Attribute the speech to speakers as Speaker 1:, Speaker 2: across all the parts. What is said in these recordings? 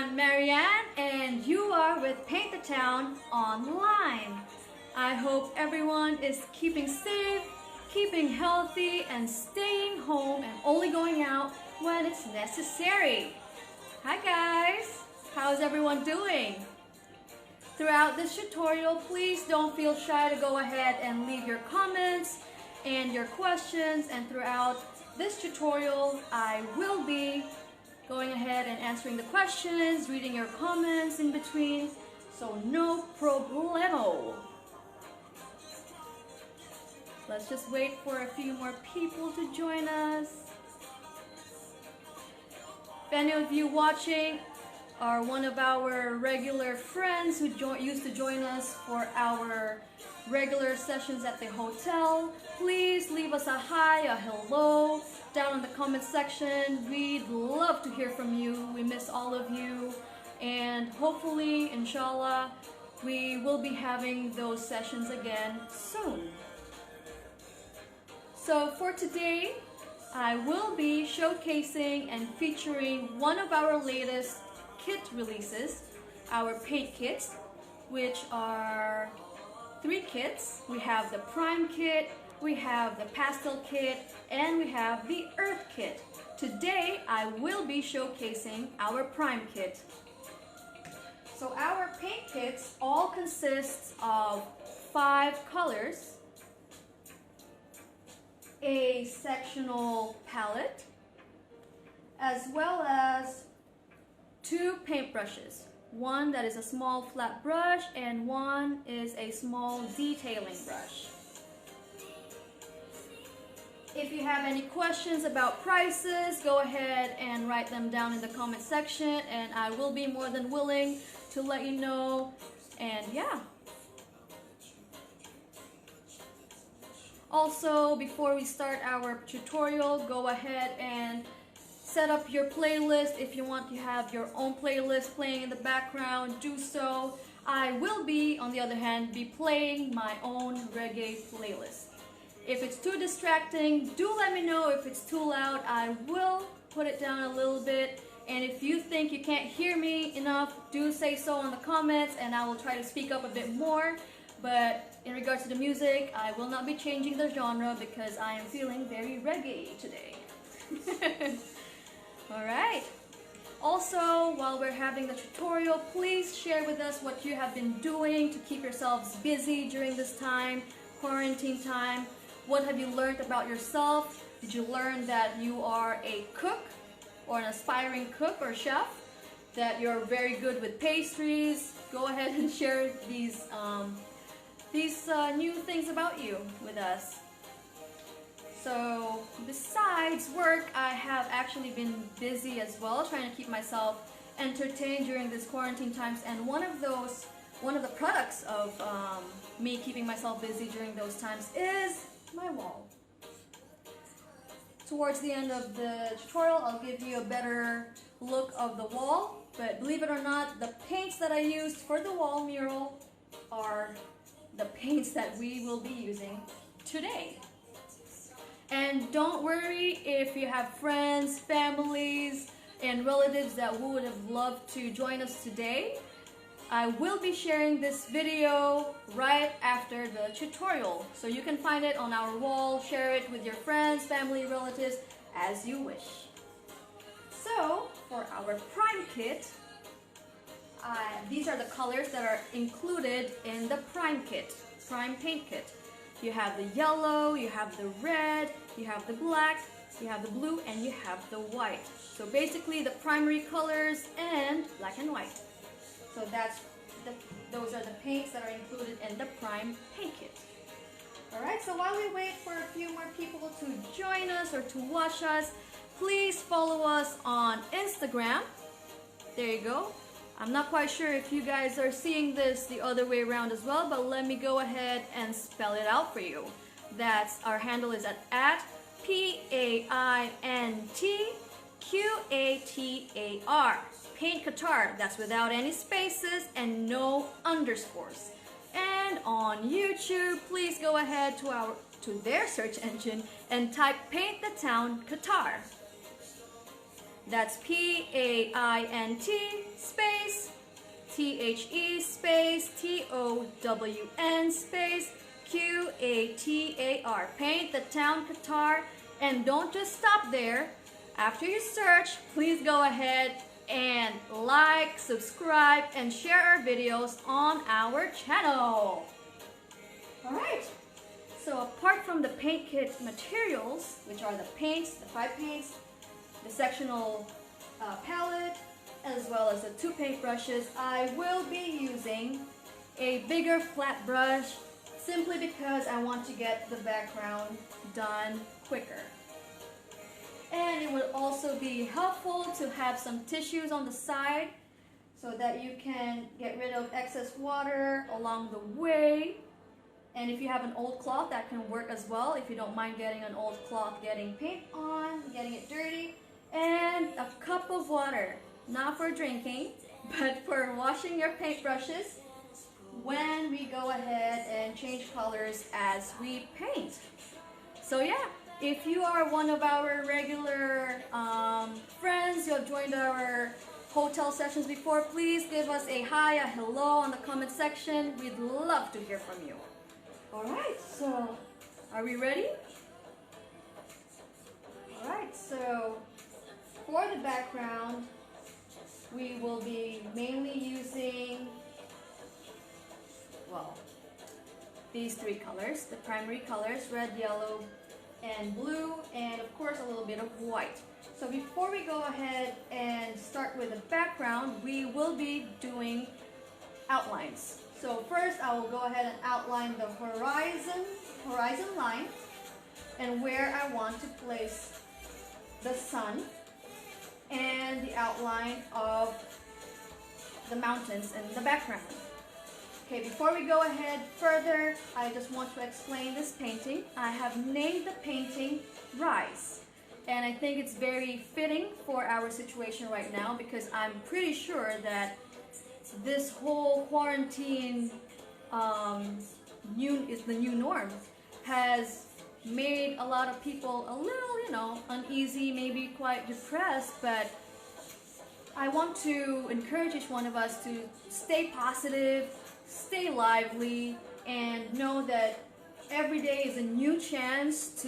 Speaker 1: I'm Marianne and you are with Paint the Town Online. I hope everyone is keeping safe, keeping healthy, and staying home and only going out when it's necessary. Hi guys, how's everyone doing? Throughout this tutorial, please don't feel shy to go ahead and leave your comments and your questions, and throughout this tutorial I will be going ahead and answering the questions, reading your comments in between, so no problemo. Let's just wait for a few more people to join us. If any of you watching are one of our regular friends who used to join us for our regular sessions at the hotel, please leave us a hi, a hello down in the comment section. We'd love to hear from you. We miss all of you, and hopefully, inshallah, we will be having those sessions again soon. So for today, I will be showcasing and featuring one of our latest kit releases, our paint kits, which are 3 kits. We have the Prime kit, we have the Pastel kit, and we have the Earth kit. Today I will be showcasing our Prime kit. So our paint kits all consist of 5 colors, a sectional palette, as well as 2 paintbrushes. One that is a small flat brush and one is a small detailing brush. If you have any questions about prices, go ahead and write them down in the comment section and I will be more than willing to let you know. And yeah. Also, before we start our tutorial, go ahead and set up your playlist. If you want to have your own playlist playing in the background, do so. I will be, on the other hand, be playing my own reggae playlist. If it's too distracting, do let me know. If it's too loud, I will put it down a little bit. And if you think you can't hear me enough, do say so in the comments and I will try to speak up a bit more. But in regards to the music, I will not be changing the genre because I am feeling very reggae today. Alright. Also, while we're having the tutorial, please share with us what you have been doing to keep yourselves busy during this time, quarantine time. What have you learned about yourself? Did you learn that you are a cook or an aspiring cook or chef? That you're very good with pastries? Go ahead and share these new things about you with us. So besides work, I have actually been busy as well, trying to keep myself entertained during this quarantine times. And one of the products of me keeping myself busy during those times is my wall. Towards the end of the tutorial, I'll give you a better look of the wall. But believe it or not, the paints that I used for the wall mural are the paints that we will be using today. And don't worry if you have friends, families, and relatives that would have loved to join us today. I will be sharing this video right after the tutorial, so you can find it on our wall, share it with your friends, family, relatives, as you wish. So, for our Prime kit, these are the colors that are included in the Prime kit, Prime paint kit. You have the yellow, you have the red, you have the black, you have the blue, and you have the white. So basically the primary colors and black and white. So those are the paints that are included in the Prime paint kit. Alright, so while we wait for a few more people to join us or to watch us, please follow us on Instagram. There you go. I'm not quite sure if you guys are seeing this the other way around as well, but let me go ahead and spell it out for you. Our handle is at PAINTQATAR. Paint Qatar. That's without any spaces and no underscores. And on YouTube, please go ahead to their search engine and type Paint the Town Qatar. That's P-A-I-N-T space T-H-E space T-O-W-N space Q-A-T-A-R. Paint the town Qatar. And don't just stop there. After you search, please go ahead and like, subscribe, and share our videos on our channel. Alright, so apart from the paint kit materials, which are the paints, the 5 paints, the sectional palette, as well as the 2 paint brushes, I will be using a bigger flat brush simply because I want to get the background done quicker. And it would also be helpful to have some tissues on the side so that you can get rid of excess water along the way. And if you have an old cloth, that can work as well if you don't mind getting an old cloth, getting paint on, getting it dirty. And a cup of water, not for drinking, but for washing your paintbrushes when we go ahead and change colors as we paint. So yeah, if you are one of our regular friends, you have joined our hotel sessions before, please give us a hi, a hello on the comment section. We'd love to hear from you. Alright, so are we ready? Alright, so for the background, we will be mainly using, well, these 3 colors, the primary colors, red, yellow, and blue, and of course a little bit of white. So before we go ahead and start with the background, we will be doing outlines. So first I will go ahead and outline the horizon line and where I want to place the sun and the outline of the mountains in the background. Okay, before we go ahead further, I just want to explain this painting. I have named the painting Rise, and I think it's very fitting for our situation right now because I'm pretty sure that this whole quarantine is the new norm, has made a lot of people a little, uneasy, maybe quite depressed, but I want to encourage each one of us to stay positive, stay lively, and know that every day is a new chance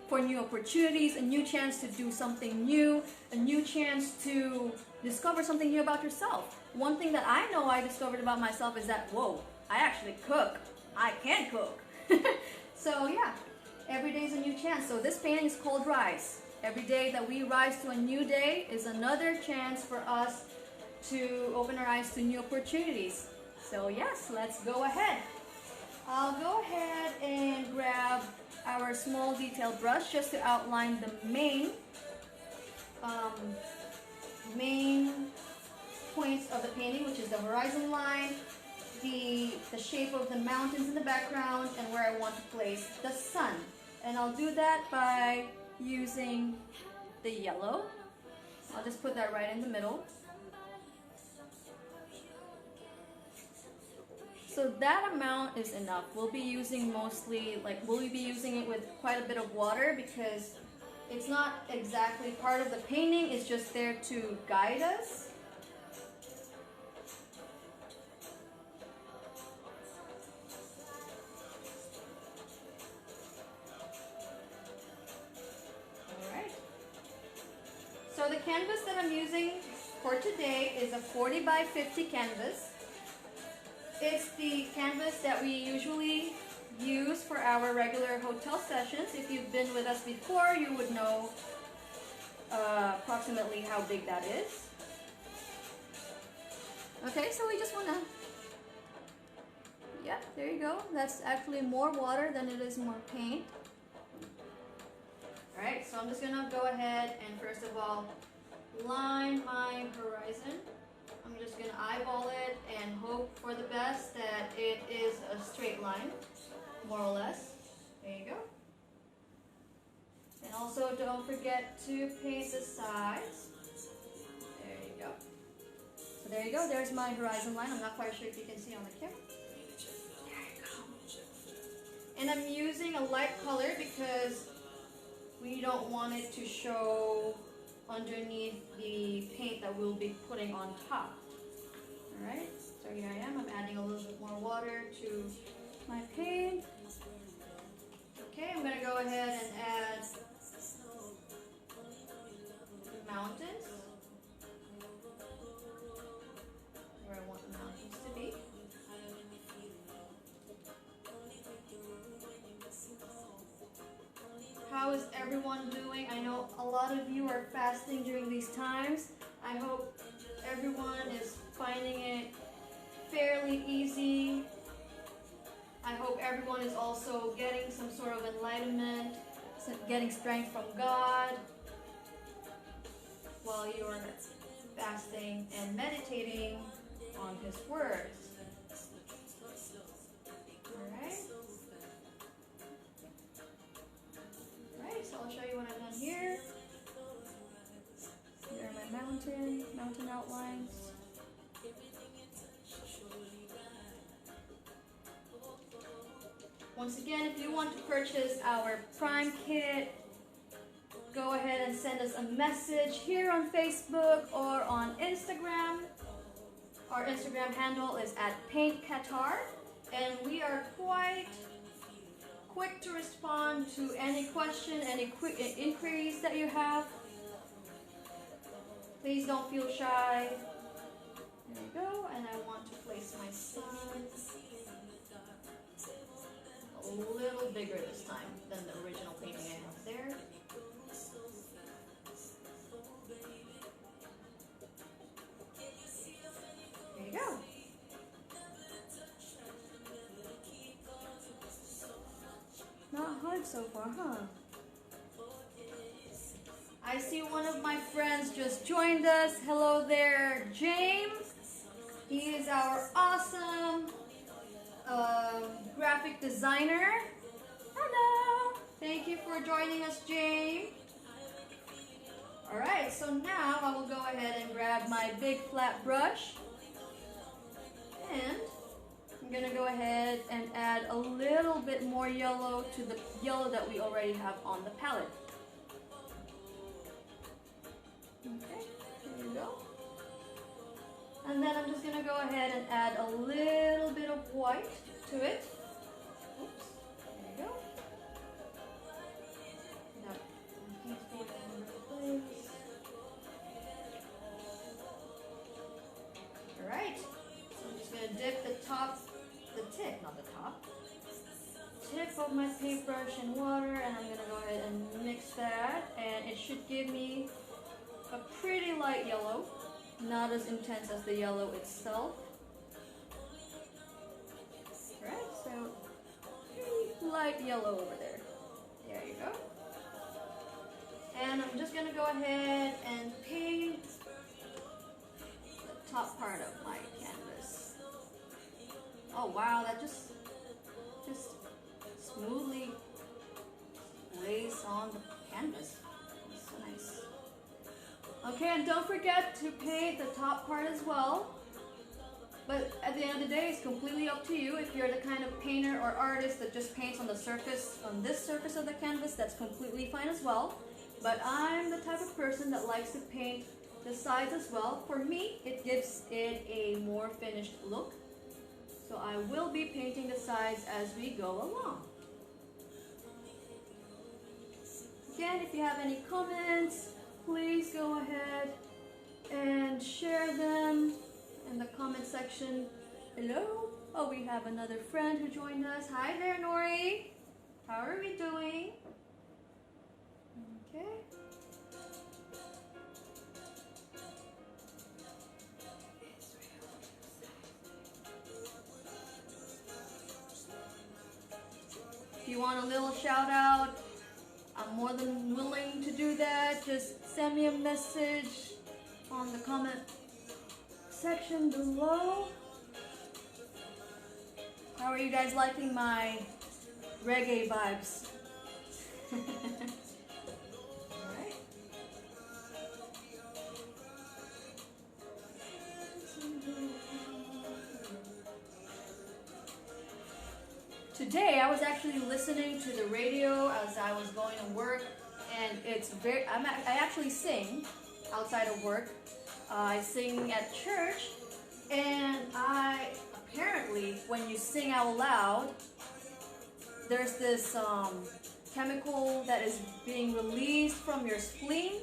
Speaker 1: for new opportunities, a new chance to do something new, a new chance to discover something new about yourself. One thing that I know I discovered about myself is that, whoa, I actually cook. I can cook. So yeah, every day is a new chance. So this painting is called Rise. Every day that we rise to a new day is another chance for us to open our eyes to new opportunities. So yes, let's go ahead. I'll go ahead and grab our small detail brush just to outline the main points of the painting, which is the horizon line, the shape of the mountains in the background, and where I want to place the sun. And I'll do that by using the yellow. I'll just put that right in the middle. So that amount is enough. We'll be using we'll be using it with quite a bit of water because it's not exactly part of the painting, it's just there to guide us. Alright. So the canvas that I'm using for today is a 40 by 50 canvas. It's the canvas that we usually use for our regular hotel sessions. If you've been with us before, you would know approximately how big that is. Okay, so we just want to, yeah, there you go. That's actually more water than it is more paint. Alright, so I'm just going to go ahead and first of all line my horizon. I'm just going to eyeball it and hope for the best that it is a straight line, more or less. There you go. And also don't forget to paint the sides. There you go. So there you go, there's my horizon line. I'm not quite sure if you can see on the camera. There you go. And I'm using a light color because we don't want it to show underneath the paint that we'll be putting on top. Alright, so here I am. I'm adding a little bit more water to my paint. Okay, I'm going to go ahead and add the mountains, where I want the mountains to be. How is everyone doing? I know a lot of you are fasting during these times. I hope everyone is finding it fairly easy. I hope everyone is also getting some sort of enlightenment, getting strength from God while you're fasting and meditating on His words. Alright? Alright, so I'll show you what I've done here. Here are my mountain outlines. Once again, if you want to purchase our Prime Kit, go ahead and send us a message here on Facebook or on Instagram. Our Instagram handle is @PaintQatar, and we are quite quick to respond to any question, any quick inquiries that you have. Please don't feel shy. There we go, and I want to place my sides a little bigger this time than the original painting I have there. There you go. Not hard so far, huh? I see one of my friends just joined us. Hello there, James. He is our awesome graphic designer. Hello. Thank you for joining us, James. Alright, so now I will go ahead and grab my big flat brush. And I'm going to go ahead and add a little bit more yellow to the yellow that we already have on the palette. Okay, there you go. And then I'm just going to go ahead and add a little bit of white to it. Oops, there you go. Now, paint's going in place. Alright, so I'm just going to dip the tip of my paintbrush in water, and I'm going to go ahead and mix that, and it should give me a pretty light yellow, not as intense as the yellow itself. Right, so pretty light yellow over there. There you go. And I'm just going to go ahead and paint the top part of my canvas. Oh wow, that just smoothly lays on the canvas. It's so nice. Okay, and don't forget to paint the top part as well. But at the end of the day, it's completely up to you. If you're the kind of painter or artist that just paints on the surface, on this surface of the canvas, that's completely fine as well. But I'm the type of person that likes to paint the sides as well. For me, it gives it a more finished look. So I will be painting the sides as we go along. Again, if you have any comments, please go ahead and share them in the comment section below. Oh, we have another friend who joined us. Hi there, Nori. How are we doing? Okay. If you want a little shout out, I'm more than willing to do that. Just send me a message on the comment section below. How are you guys liking my reggae vibes? Alright. Today I was actually listening to the radio as I was going to work, and I actually sing outside of work. I sing at church, and apparently when you sing out loud, there's this chemical that is being released from your spleen,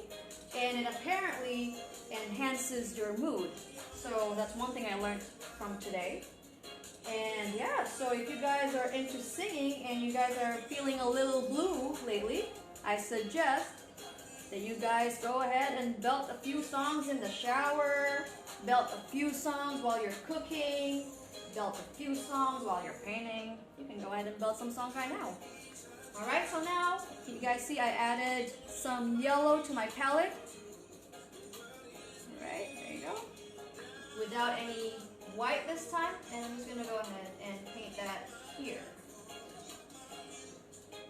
Speaker 1: and it apparently enhances your mood. So that's one thing I learned from today. And yeah, so if you guys are into singing and you guys are feeling a little blue lately, I suggest that you guys go ahead and belt a few songs in the shower, belt a few songs while you're cooking, belt a few songs while you're painting. You can go ahead and belt some songs right now. Alright, so now, you guys see I added some yellow to my palette. Alright, there you go. Without any white this time, and I'm just going to go ahead and paint that here.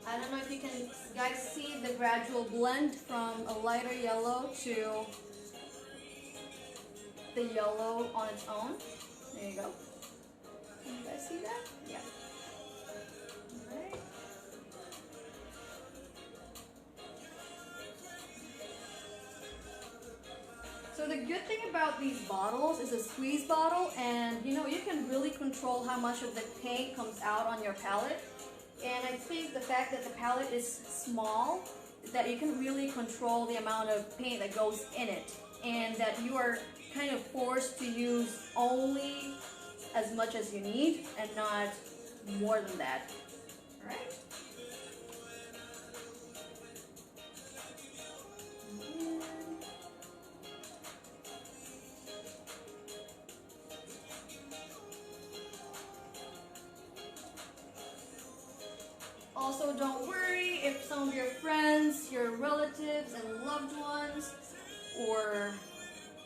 Speaker 1: I don't know if you can guys see the gradual blend from a lighter yellow to the yellow on its own. There you go. Can you guys see that? Yeah. Alright. So the good thing about these bottles is a squeeze bottle, and you know, you can really control how much of the paint comes out on your palette. And I think the fact that the palette is small, that you can really control the amount of paint that goes in it, and that you are kind of forced to use only as much as you need and not more than that. Alright? Also, don't worry if some of your friends, your relatives and loved ones, or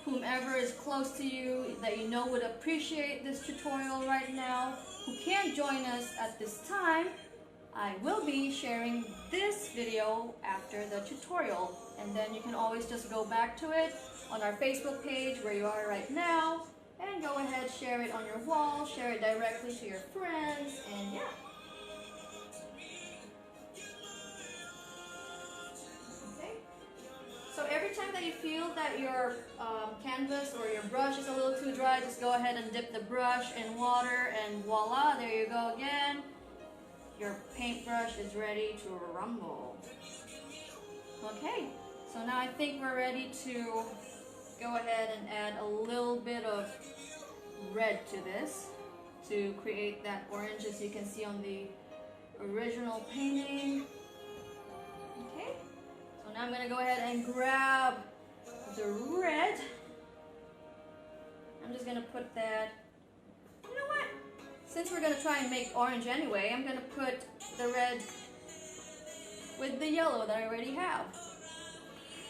Speaker 1: whomever is close to you that you know would appreciate this tutorial right now, who can't join us at this time. I will be sharing this video after the tutorial, and then you can always just go back to it on our Facebook page where you are right now, and go ahead, share it on your wall, share it directly to your friends, and yeah. So every time that you feel that your canvas or your brush is a little too dry, just go ahead and dip the brush in water, and voila, there you go again. Your paintbrush is ready to rumble. Okay, so now I think we're ready to go ahead and add a little bit of red to this to create that orange as you can see on the original painting. Okay. So now I'm going to go ahead and grab the red. I'm just going to put that, you know what? Since we're going to try and make orange anyway, I'm going to put the red with the yellow that I already have.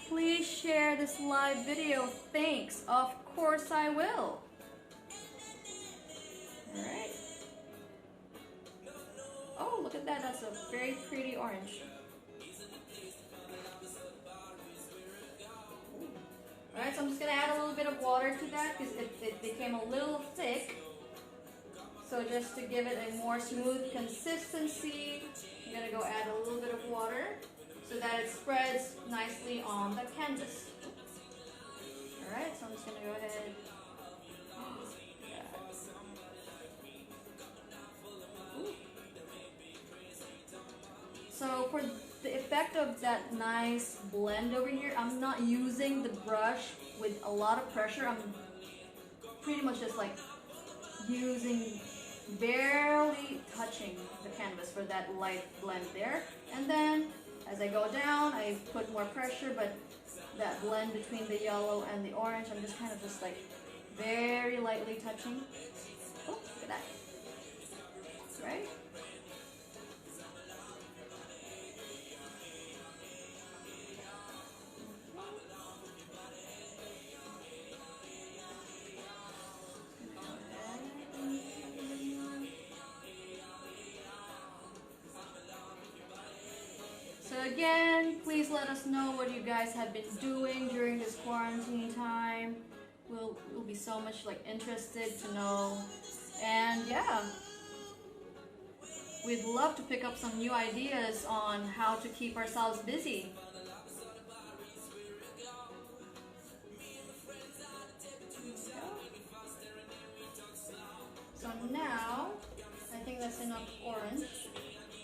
Speaker 1: Please share this live video. Thanks. Of course I will. Alright. Oh, look at that. That's a very pretty orange. Alright, so I'm just going to add a little bit of water to that because it became a little thick. So just to give it a more smooth consistency, I'm going to go add a little bit of water so that it spreads nicely on the canvas. Alright, so I'm just going to go ahead. So for the effect of that nice blend over here, I'm not using the brush with a lot of pressure. I'm pretty much just like using, barely touching the canvas for that light blend there. And then as I go down, I put more pressure, but that blend between the yellow and the orange, I'm just kind of just like very lightly touching. Oh, look at that. Right? So again, please let us know what you guys have been doing during this quarantine time. We'll be so much like interested to know. And yeah, we'd love to pick up some new ideas on how to keep ourselves busy. want orange,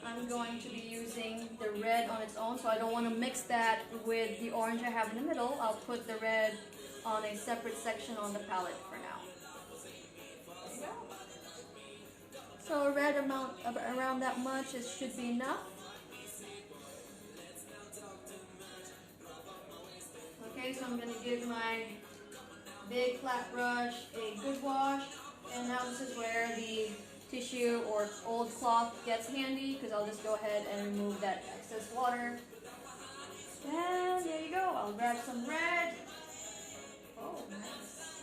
Speaker 1: I'm going to be using the red on its own, so I don't want to mix that with the orange I have in the middle. I'll put the red on a separate section on the palette for now. There you go. So a red amount of around that much should be enough. Okay, so I'm going to give my big flat brush a good wash, and now this is where the tissue or old cloth gets handy, because I'll just go ahead and remove that excess water. And there you go. I'll grab some red. Oh, nice.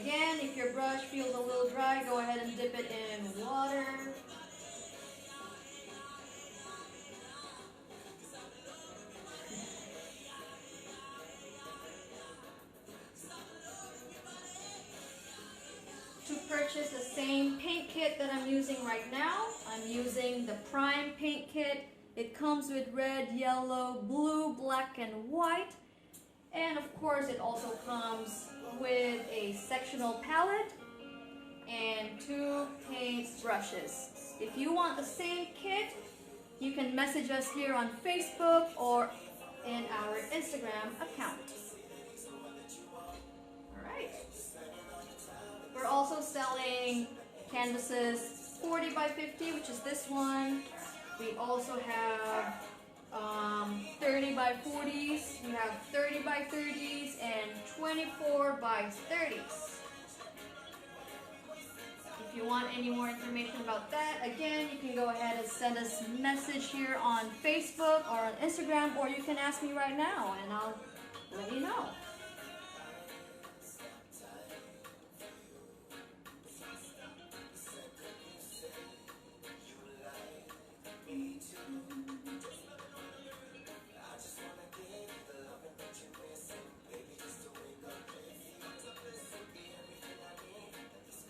Speaker 1: Again, if your brush feels a little dry, go ahead and dip it in water. To purchase the same paint kit that I'm using right now, I'm using the Prime paint kit. It comes with red, yellow, blue, black, and white. And of course, it also comes with a sectional palette and 2 paint brushes. If you want the same kit, you can message us here on Facebook or in our Instagram account. Alright. We're also selling canvases 40 by 50, which is this one. We also have 30 by 40s, we have 30 by 30s, and 24 by 30s. If you want any more information about that, again, you can go ahead and send us a message here on Facebook or on Instagram, or you can ask me right now and I'll let you know.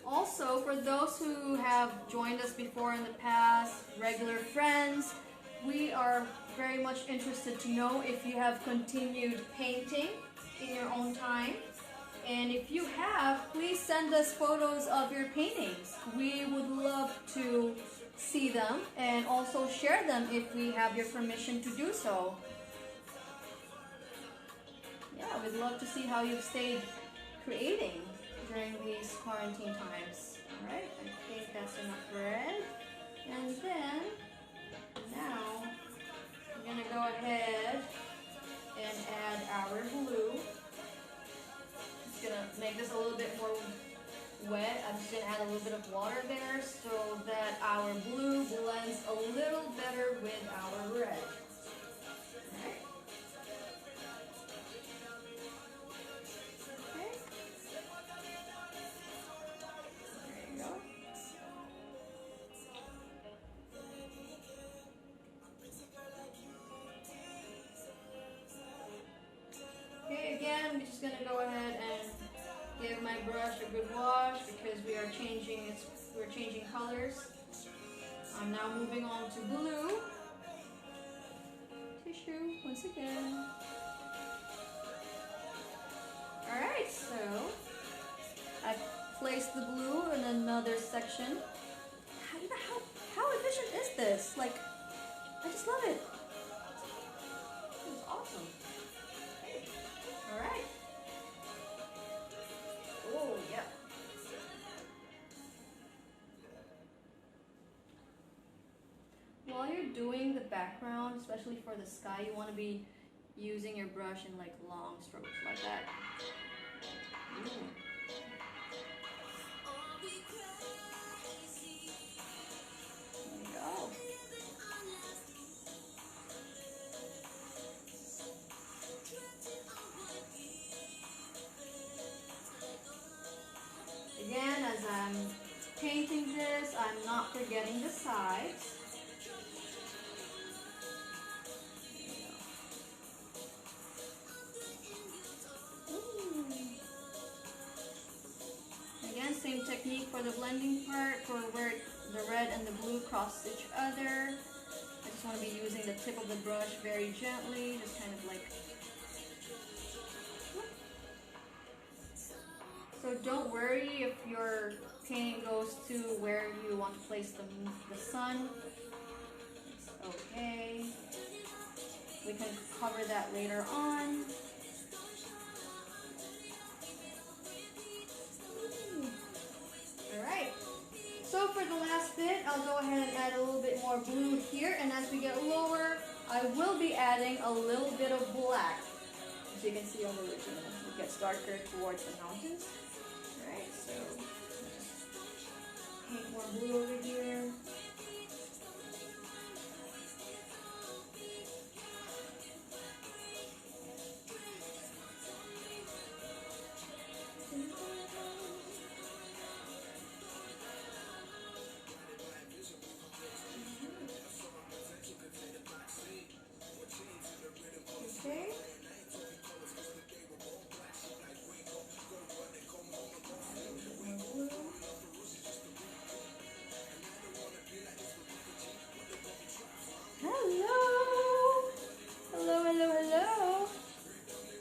Speaker 1: Also, for those who have joined us before in the past, regular friends, we are very much interested to know if you have continued painting in your own time. And if you have, please send us photos of your paintings. We would love to see them and also share them if we have your permission to do so. Yeah, we'd love to see how you've stayed creating during these quarantine times. Alright, I think that's enough red. And then, now, I'm going to go ahead and add our blue. Just going to make this a little bit more wet. I'm just going to add a little bit of water there so that our blue blends a little better with our red. Alright. Okay, again, I'm just going to go ahead and give my brush a good wash because we're changing colors. I'm now moving on to blue tissue once again. Alright, so I placed the blue in another section. How efficient is this? Like, I just love it. This is awesome. Alright. Oh, yeah. While you're doing the background, especially for the sky, you want to be using your brush in like long strokes like that. Ooh. There you go. Again, as I'm painting this, I'm not forgetting the sides. Again, same technique for the blending part, for where the red and the blue cross each other. I just want to be using the tip of the brush very gently, just kind of like... So don't worry if your paint goes to where you want to place the sun. It's okay. We can cover that later on. Alright. So for the last bit, I'll go ahead and add a little bit more blue here. And as we get lower, I will be adding a little bit of black. As you can see on the original, it gets darker towards the mountains. Alright, so paint more blue over here. Okay. Hello! Hello, hello, hello!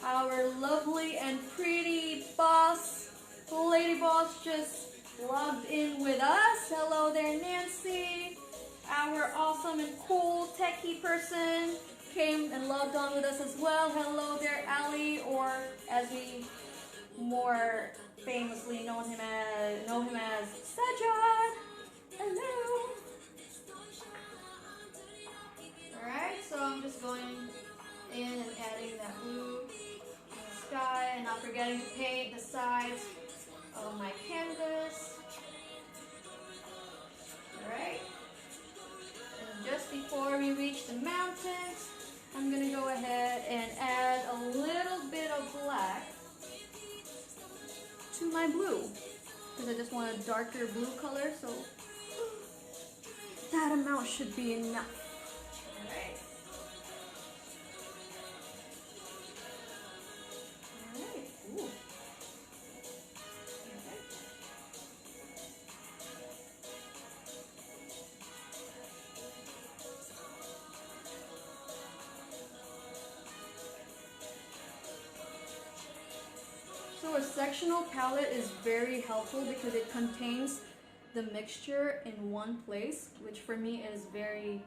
Speaker 1: Our lovely and pretty boss, lady boss, just logged in with us. Hello there, Nancy. Our awesome and cool techie person came and logged on with us as well. Hello there, Ali, or as we more famously know him as Sajad. Hello. Alright, so I'm just going in and adding that blue in the sky and not forgetting to paint the sides of my canvas. Alright. And just before we reach the mountains, I'm going to go ahead and add a little bit of black to my blue, because I just want a darker blue color, so that amount should be enough. Alright. Alright. Ooh. Okay. So a sectional palette is very helpful because it contains the mixture in one place, which for me is very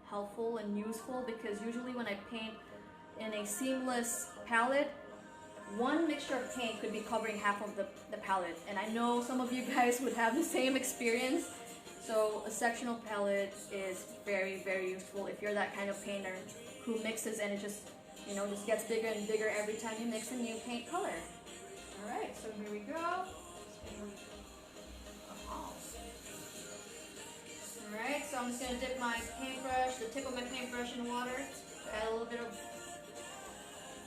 Speaker 1: helpful and useful, because usually when I paint in a seamless palette, one mixture of paint could be covering half of the palette, and I know some of you guys would have the same experience. So a sectional palette is very, very useful if you're that kind of painter who mixes and it just, you know, just gets bigger and bigger every time you mix a new paint color. Alright, so here we go. Alright, so I'm just going to dip my paintbrush, the tip of my paintbrush in water. Add a little bit of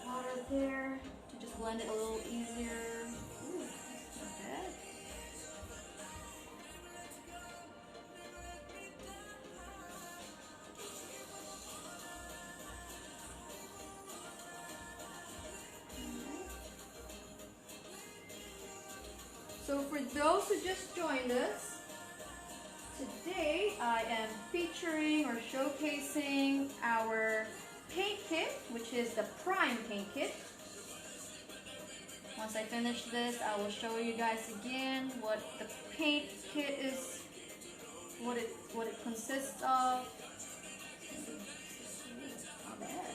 Speaker 1: water there to just blend it a little easier. Ooh, that's not bad. So for those who just joined us, today I am featuring or showcasing our paint kit, which is the Prime paint kit. Once I finish this, I will show you guys again what the paint kit is, what it consists of. Not bad.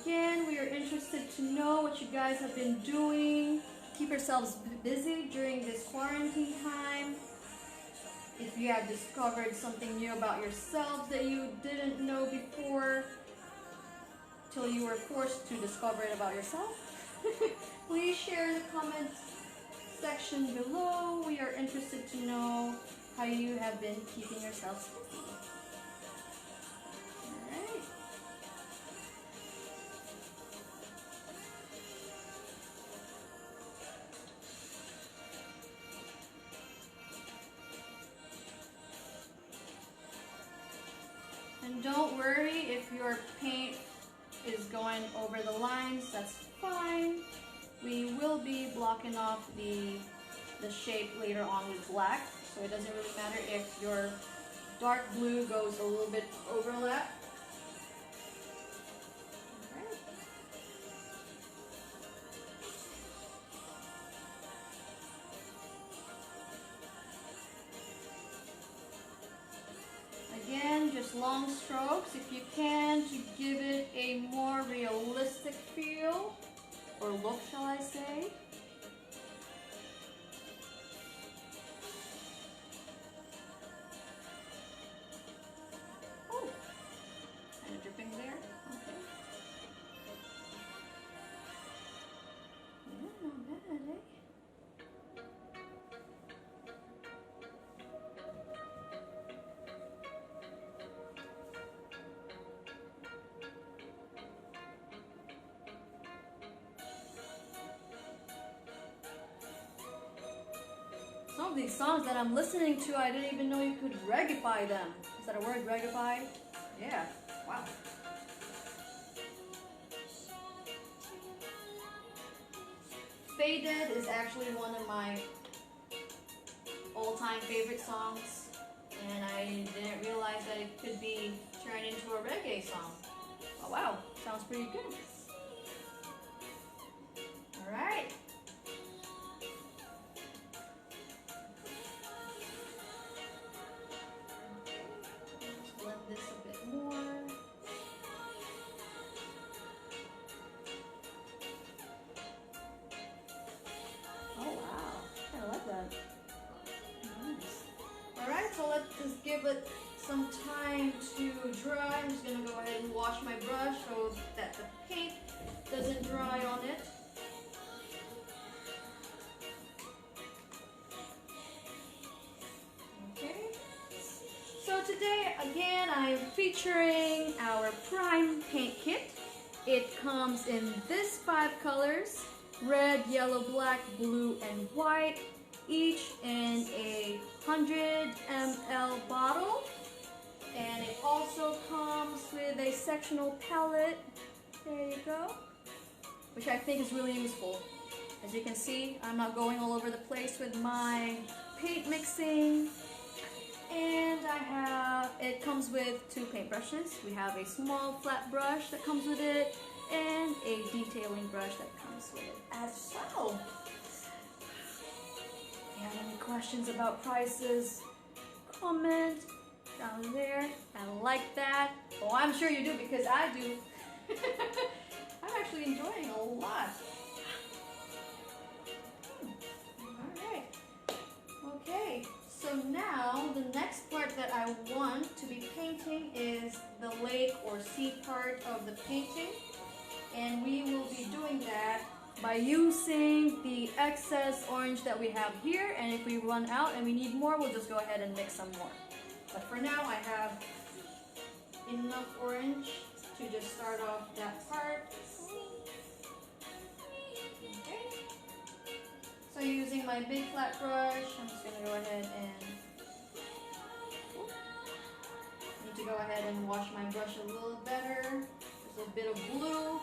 Speaker 1: Again, we are interested to know what you guys have been doing. Keep yourselves busy during this quarantine time. If you have discovered something new about yourselves that you didn't know before, till you were forced to discover it about yourself, please share in the comments section below. We are interested to know how you have been keeping yourselves busy. Alright. And don't worry if your paint is going over the lines, that's fine. We will be blocking off the shape later on with black, so it doesn't really matter if your dark blue goes a little bit overlap. Okay. Again, just long strokes if you can, to give it a more realistic feel, or look, shall I say. Oh, kind of dripping there. Okay. Yeah, not bad, eh? Some of these songs that I'm listening to, I didn't even know you could reggaify them. Is that a word, reggaify? Yeah, wow. Faded is actually one of my all-time favorite songs, and I didn't realize that it could be turned into a reggae song. Oh wow, sounds pretty good. Alright. Blend this a bit more. Oh wow, I like that. Nice. Alright, so let's just give it some time to dry. I'm just gonna go ahead and wash my brush so that the paint doesn't dry on it. So today, again, I'm featuring our Prime Paint Kit. It comes in this 5 colors: red, yellow, black, blue, and white, each in a 100 ml bottle. And it also comes with a sectional palette. There you go. Which I think is really useful. As you can see, I'm not going all over the place with my paint mixing. And it comes with 2 paintbrushes. We have a small flat brush that comes with it, and a detailing brush that comes with it as well. If you have any questions about prices, comment down there. I like that. Oh, I'm sure you do, because I do. I'm actually enjoying a lot. Alright. Okay. So now, the next part that I want to be painting is the lake or sea part of the painting. And we will be doing that by using the excess orange that we have here. And if we run out and we need more, we'll just go ahead and mix some more. But for now, I have enough orange to just start off that part. So using my big flat brush, I'm just going to go ahead and wash my brush a little better. There's a bit of blue.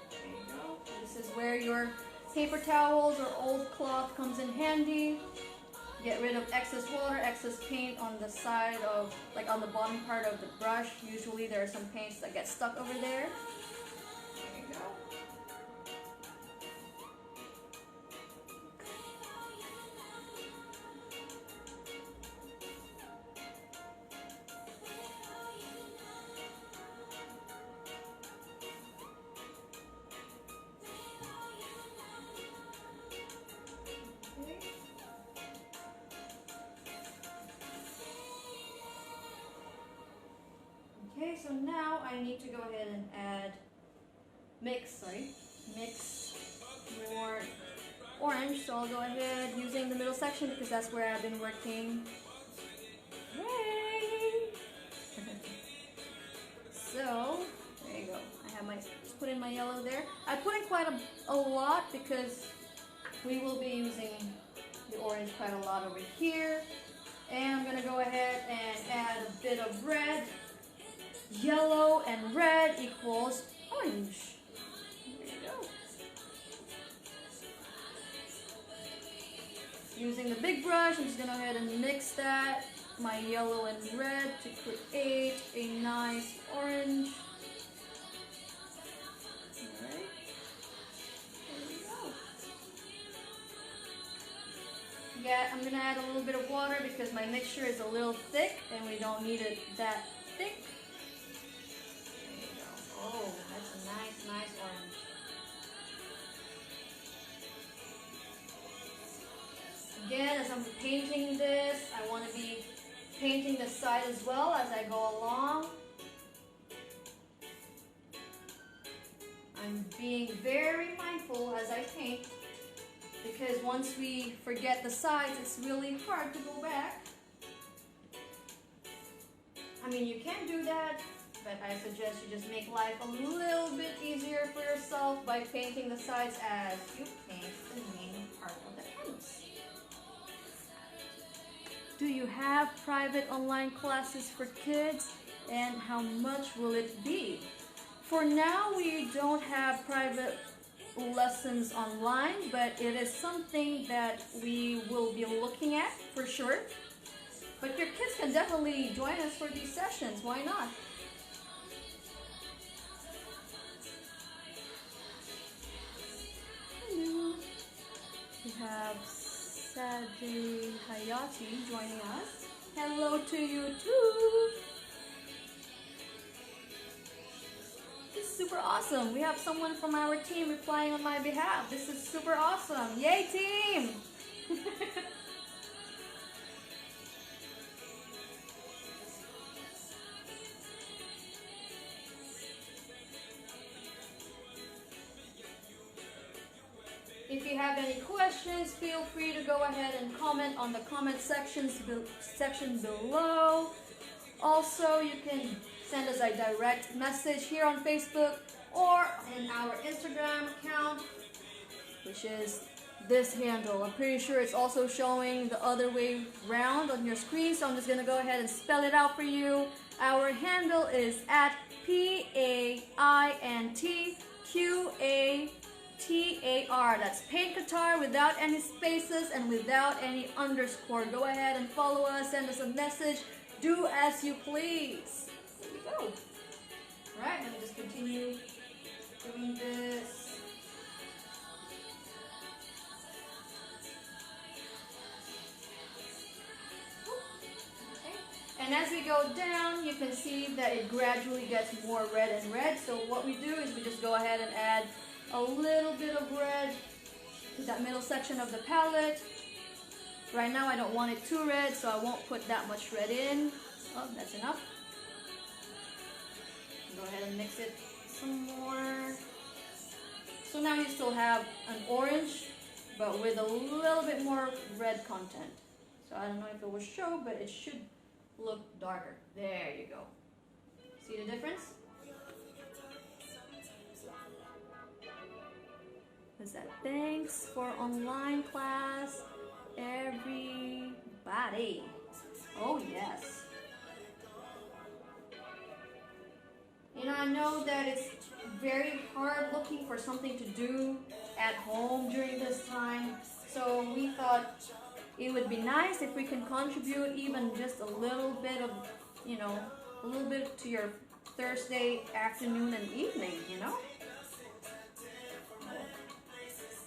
Speaker 1: There you go. This is where your paper towels or old cloth comes in handy. Get rid of excess water, excess paint on the side of, like on the bottom part of the brush. Usually there are some paints that get stuck over there. There you go. Okay, so now I need to go ahead and mix more orange. So I'll go ahead using the middle section because that's where I've been working. Yay! So, there you go. I have just put in my yellow there. I put in quite a lot because we will be using the orange quite a lot over here. And I'm gonna go ahead and add a bit of red. Yellow and red equals orange. There you go. Using the big brush, I'm just gonna go ahead and mix that, my yellow and red, to create a nice orange. Alright. There we go. Yeah, I'm gonna add a little bit of water because my mixture is a little thick and we don't need it that thick. There you go. Oh, that's a nice, nice orange. Again, as I'm painting this, I want to be painting the side as well as I go along. I'm being very mindful as I paint because once we forget the sides, it's really hard to go back. I mean, you can do that, but I suggest you just make life a little bit easier for yourself by painting the sides as you paint the main part of the canvas. Do you have private online classes for kids, and how much will it be? For now, we don't have private lessons online, but it is something that we will be looking at for sure. But your kids can definitely join us for these sessions. Why not? Hello. We have Sajay Hayati joining us. Hello to you too. This is super awesome. We have someone from our team replying on my behalf. This is super awesome. Yay, team! If you have any questions, feel free to go ahead and comment on the comment section below. Also, you can send us a direct message here on Facebook or in our Instagram account, which is this handle. I'm pretty sure it's also showing the other way round on your screen, so I'm just gonna go ahead and spell it out for you. Our handle is at PAINTQATAR. That's Paint Qatar without any spaces and without any underscore. Go ahead and follow us, send us a message, do as you please. There we go. Alright, let me just continue doing this. And as we go down, you can see that it gradually gets more red and red. So what we do is we just go ahead and add a little bit of red to that middle section of the palette. Right now I don't want it too red, so I won't put that much red in. Oh, that's enough. Go ahead and mix it some more. So now you still have an orange, but with a little bit more red content. So I don't know if it will show, but it should look darker. There you go. See the difference? Is that thanks for online class, everybody. Oh yes. You know, I know that it's very hard looking for something to do at home during this time. So we thought it would be nice if we can contribute even just a little bit of, you know, a little bit to your Thursday afternoon and evening, you know?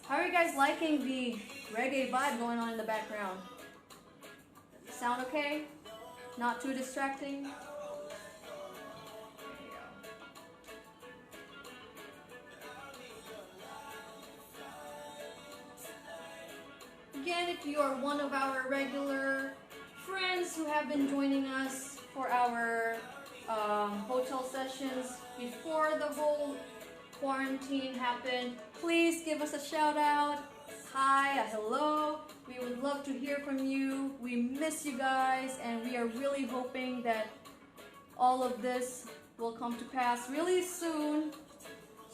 Speaker 1: How are you guys liking the reggae vibe going on in the background? Sound okay? Not too distracting? There you go. Again, if you are one of our regular friends who have been joining us for our hotel sessions before the whole quarantine happened, please give us a shout out. Hi, a hello. We would love to hear from you. We miss you guys, and we are really hoping that all of this will come to pass really soon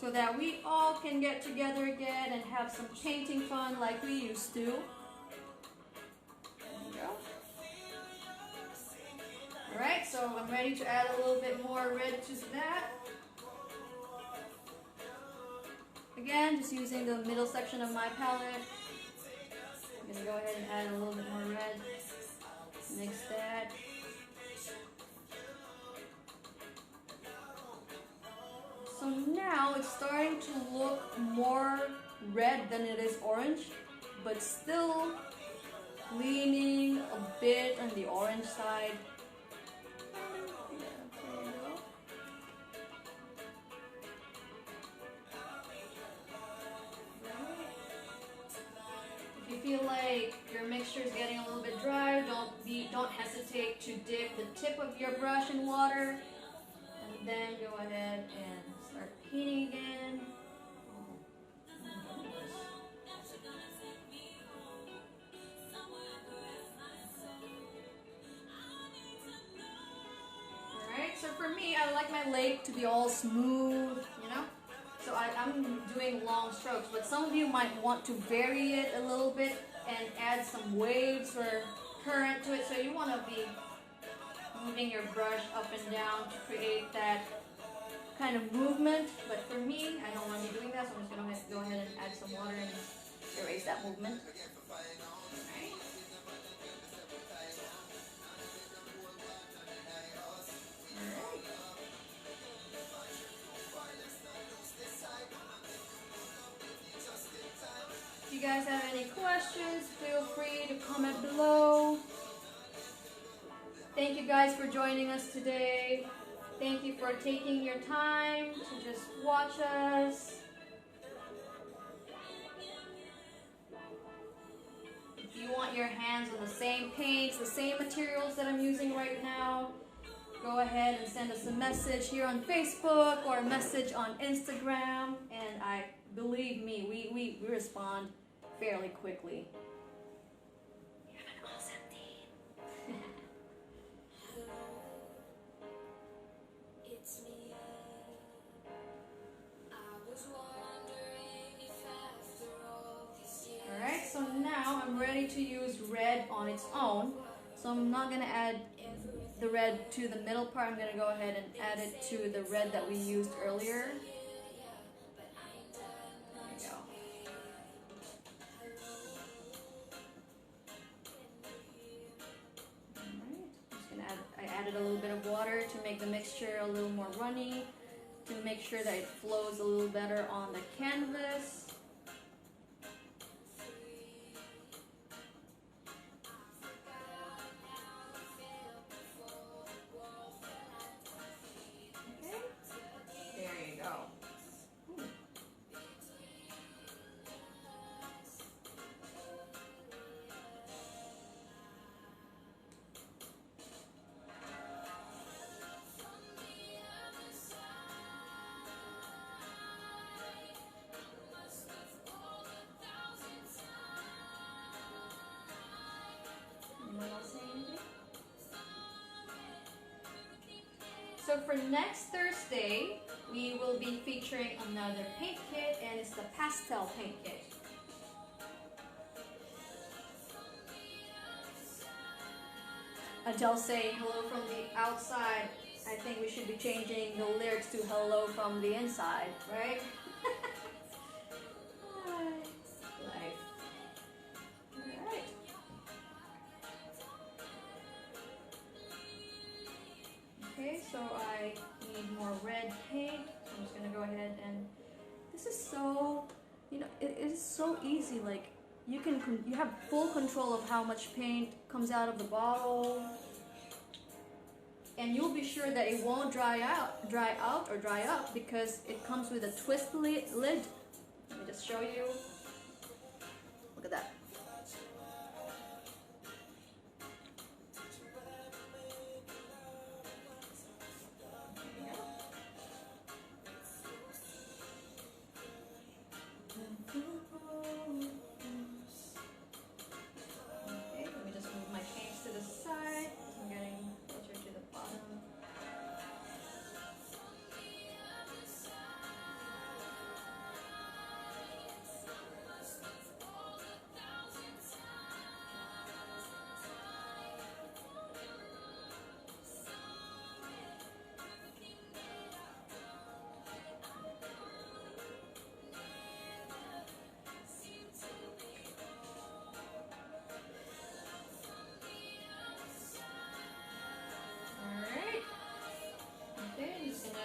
Speaker 1: so that we all can get together again and have some painting fun like we used to. There we go. Alright, so I'm ready to add a little bit more red to that. Again, just using the middle section of my palette. I'm gonna go ahead and add a little bit more red. Mix that. So now it's starting to look more red than it is orange, but still leaning a bit on the orange side. If you feel like your mixture is getting a little bit dry, don't hesitate to dip the tip of your brush in water, and then go ahead and start painting again. Alright, so for me, I like my lake to be all smooth, you know? So I'm doing long strokes, but some of you might want to vary it a little bit and add some waves or current to it. So you want to be moving your brush up and down to create that kind of movement. But for me, I don't want to be doing that, so I'm just going to go ahead and add some water and erase that movement. If you guys have any questions, feel free to comment below. Thank you guys for joining us today. Thank you for taking your time to just watch us. If you want your hands on the same paints, the same materials that I'm using right now, go ahead and send us a message here on Facebook or a message on Instagram, and believe me, we respond fairly quickly. You have an awesome team. Alright, so now I'm ready to use red on its own. So I'm not going to add the red to the middle part. I'm going to go ahead and add it to the red that we used earlier. I added a little bit of water to make the mixture a little more runny, to make sure that it flows a little better on the canvas. Okay, there you go. So for next Thursday, we will be featuring another paint kit, and it's the pastel paint kit. Adele saying hello from the outside. I think we should be changing the lyrics to hello from the inside, right? Life. Alright. Okay, so I need more red paint. I'm just gonna go ahead and this is so, you know, it is so easy. Like you have full control of how much paint comes out of the bottle, and you'll be sure that it won't dry out or dry up because it comes with a twist lid. Let me just show you. Look at that.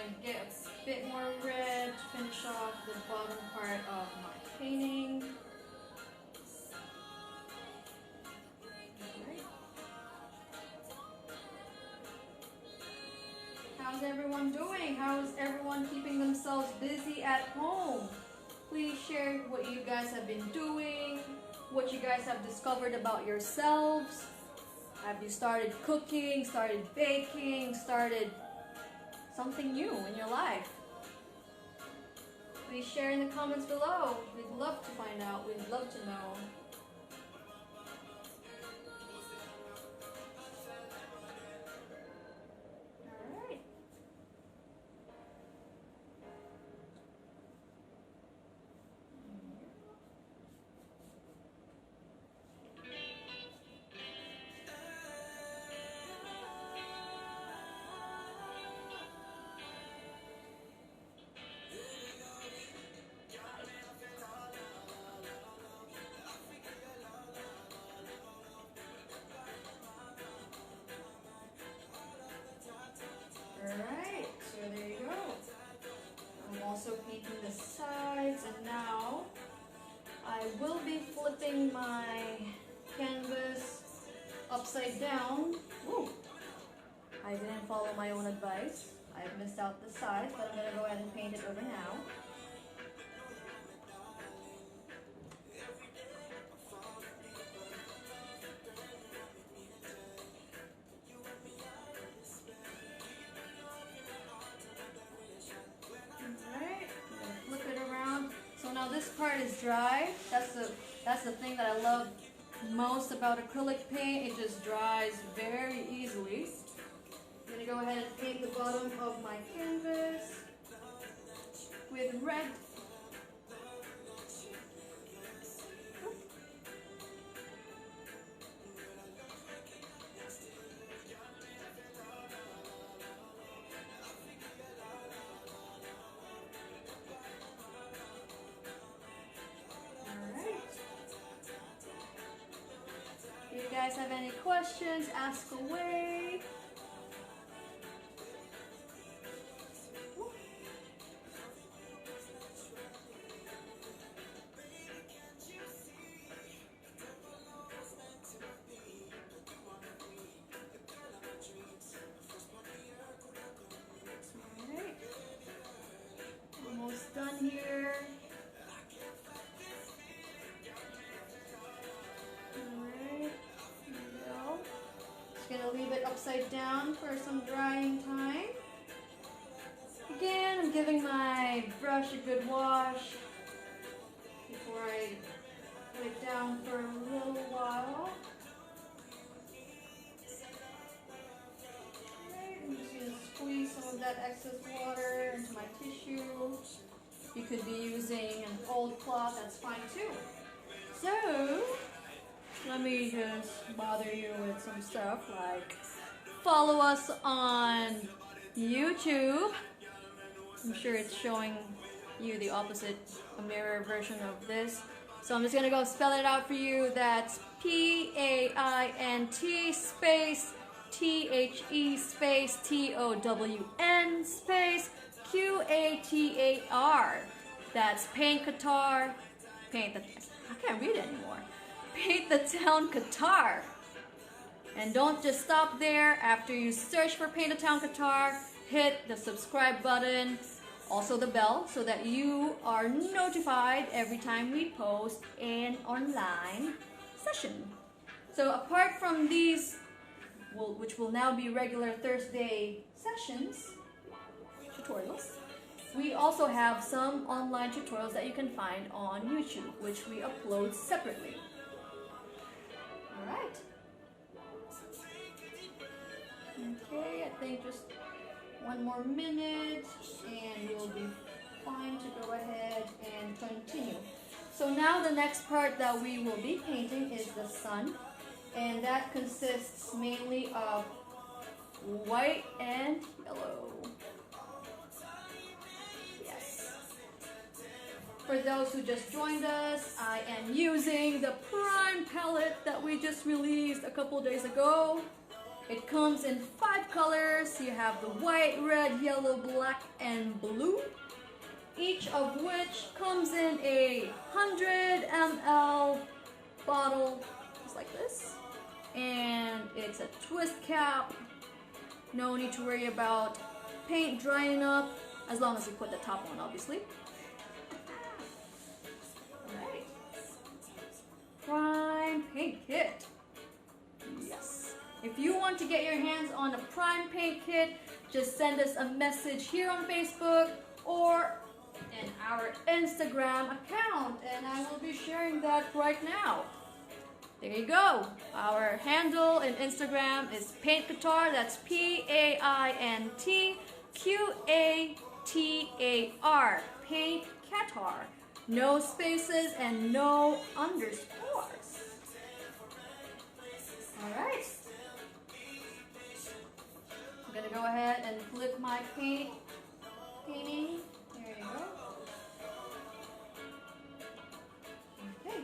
Speaker 1: gonna get a bit more red to finish off the bottom part of my painting. Alright. How's everyone doing? How's everyone keeping themselves busy at home? Please share what you guys have been doing, what you guys have discovered about yourselves. Have you started cooking, started baking, started something new in your life? Please share in the comments below. We'd love to find out. We'd love to know. Alright. Alright, so there you go. I'm also painting the sides, and now I will be flipping my canvas upside down. Ooh, I didn't follow my own advice. I've missed out the sides, but I'm going to go ahead and paint it over now. This part is dry. That's the thing that I love most about acrylic paint. It just dries very easily. I'm gonna go ahead and paint the bottom of my canvas with red. If you guys have any questions, ask away. Alright. Almost done here. Gonna leave it upside down for some drying time. Again, I'm giving my brush a good wash before I put it down for a little while. Alright, I'm just gonna squeeze some of that excess water into my tissue. You could be using an old cloth, that's fine too. So, let me just bother you with some stuff like follow us on YouTube. I'm sure it's showing you the opposite, a mirror version of this. So I'm just gonna go spell it out for you. That's PAINT space THE space TOWN space QATAR. That's Paint Qatar. I can't read it anymore. Paint the Town Qatar. And don't just stop there. After you search for Paint the Town Qatar, hit the subscribe button, also the bell, so that you are notified every time we post an online session. So apart from these, which will now be regular Thursday sessions, tutorials, we also have some online tutorials that you can find on YouTube, which we upload separately. Alright. Okay, I think just one more minute and we'll be fine to go ahead and continue. So now the next part that we will be painting is the sun, and that consists mainly of white and yellow. Yes. For those who just joined us, I am using the Prime palette that we just released a couple days ago. It comes in 5 colors. You have the white, red, yellow, black, and blue. Each of which comes in a 100 ml bottle, just like this. And it's a twist cap. No need to worry about paint drying up, as long as you put the top on, obviously. Alright. Prime paint kit. Yes. If you want to get your hands on a prime paint kit, just send us a message here on Facebook or in our Instagram account, and I will be sharing that right now. There you go. Our handle in Instagram is Paint Qatar. That's PAINTQATAR. Paint Qatar. No spaces and no underscores. Alright. I'm gonna go ahead and flip my painting. There you go. Okay.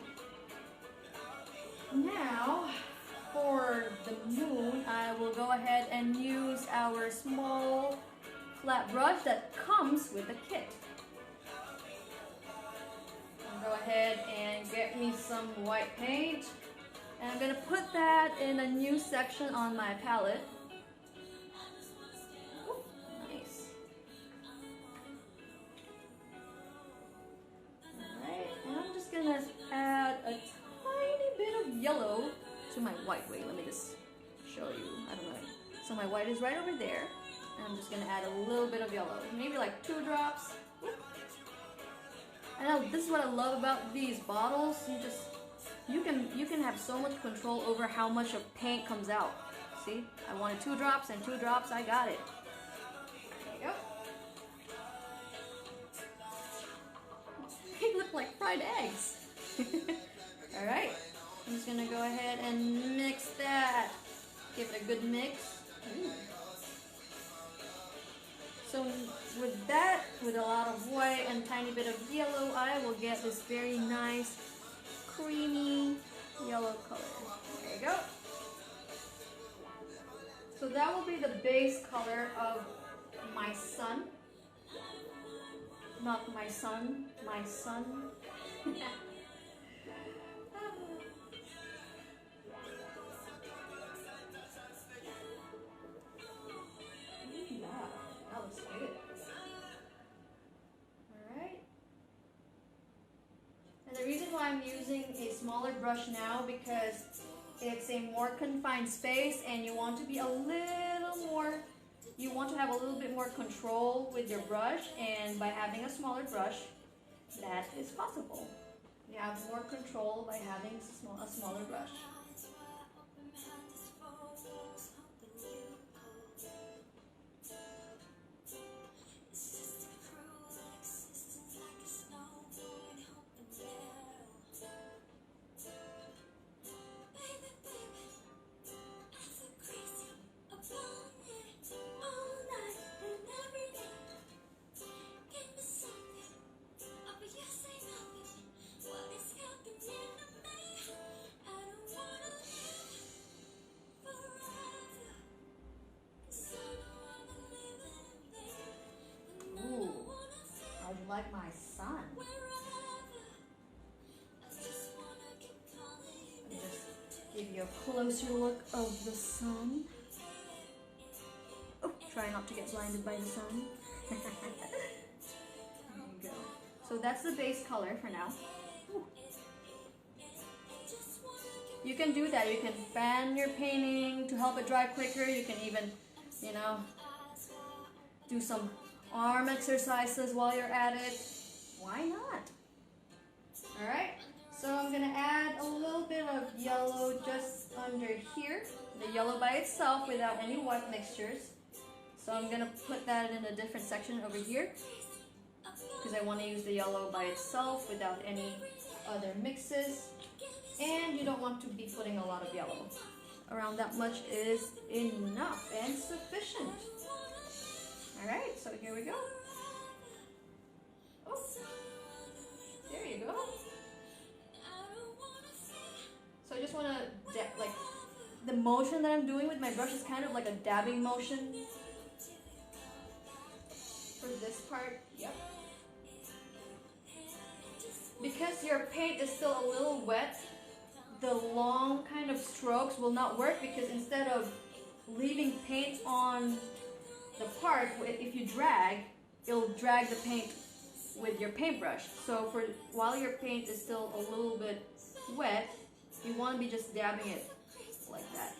Speaker 1: Now, for the moon, I will go ahead and use our small flat brush that comes with the kit. I'll go ahead and get me some white paint. And I'm going to put that in a new section on my palette. Ooh, nice. Alright, and I'm just going to add a tiny bit of yellow to my white. Wait, let me just show you. I don't know. So my white is right over there. And I'm just going to add a little bit of yellow. Maybe like 2 drops. I know this is what I love about these bottles. You can have so much control over how much of paint comes out. See? I wanted 2 drops and 2 drops, I got it. There you go. They look like fried eggs. Alright. I'm just gonna go ahead and mix that. Give it a good mix. Ooh. So with that, with a lot of white and tiny bit of yellow, I will get this very nice, creamy yellow color. There you go. So that will be the base color of my sun. Not my son, my sun. The reason why I'm using a smaller brush now, because it's a more confined space and you want to be a little more, you want to have a little bit more control with your brush, and by having a smaller brush, that is possible. You have more control by having a smaller brush. Like my son. Let me just give you a closer look of the sun. Oh, try not to get blinded by the sun. There you go. So that's the base color for now. Ooh. You can do that. You can fan your painting to help it dry quicker. You can even, do some arm exercises while you're at it. Why not? Alright, so I'm going to add a little bit of yellow just under here. The yellow by itself without any white mixtures. So I'm going to put that in a different section over here, because I want to use the yellow by itself without any other mixes. And you don't want to be putting a lot of yellow. Around that much is enough and sufficient. Alright, so here we go. Oh, there you go. So I just want to, motion that I'm doing with my brush is kind of like a dabbing motion. For this part, yep. Because your paint is still a little wet, the long kind of strokes will not work, because instead of leaving paint on the part, if you drag, it'll drag the paint with your paintbrush. So while your paint is still a little bit wet, you want to be just dabbing it like that.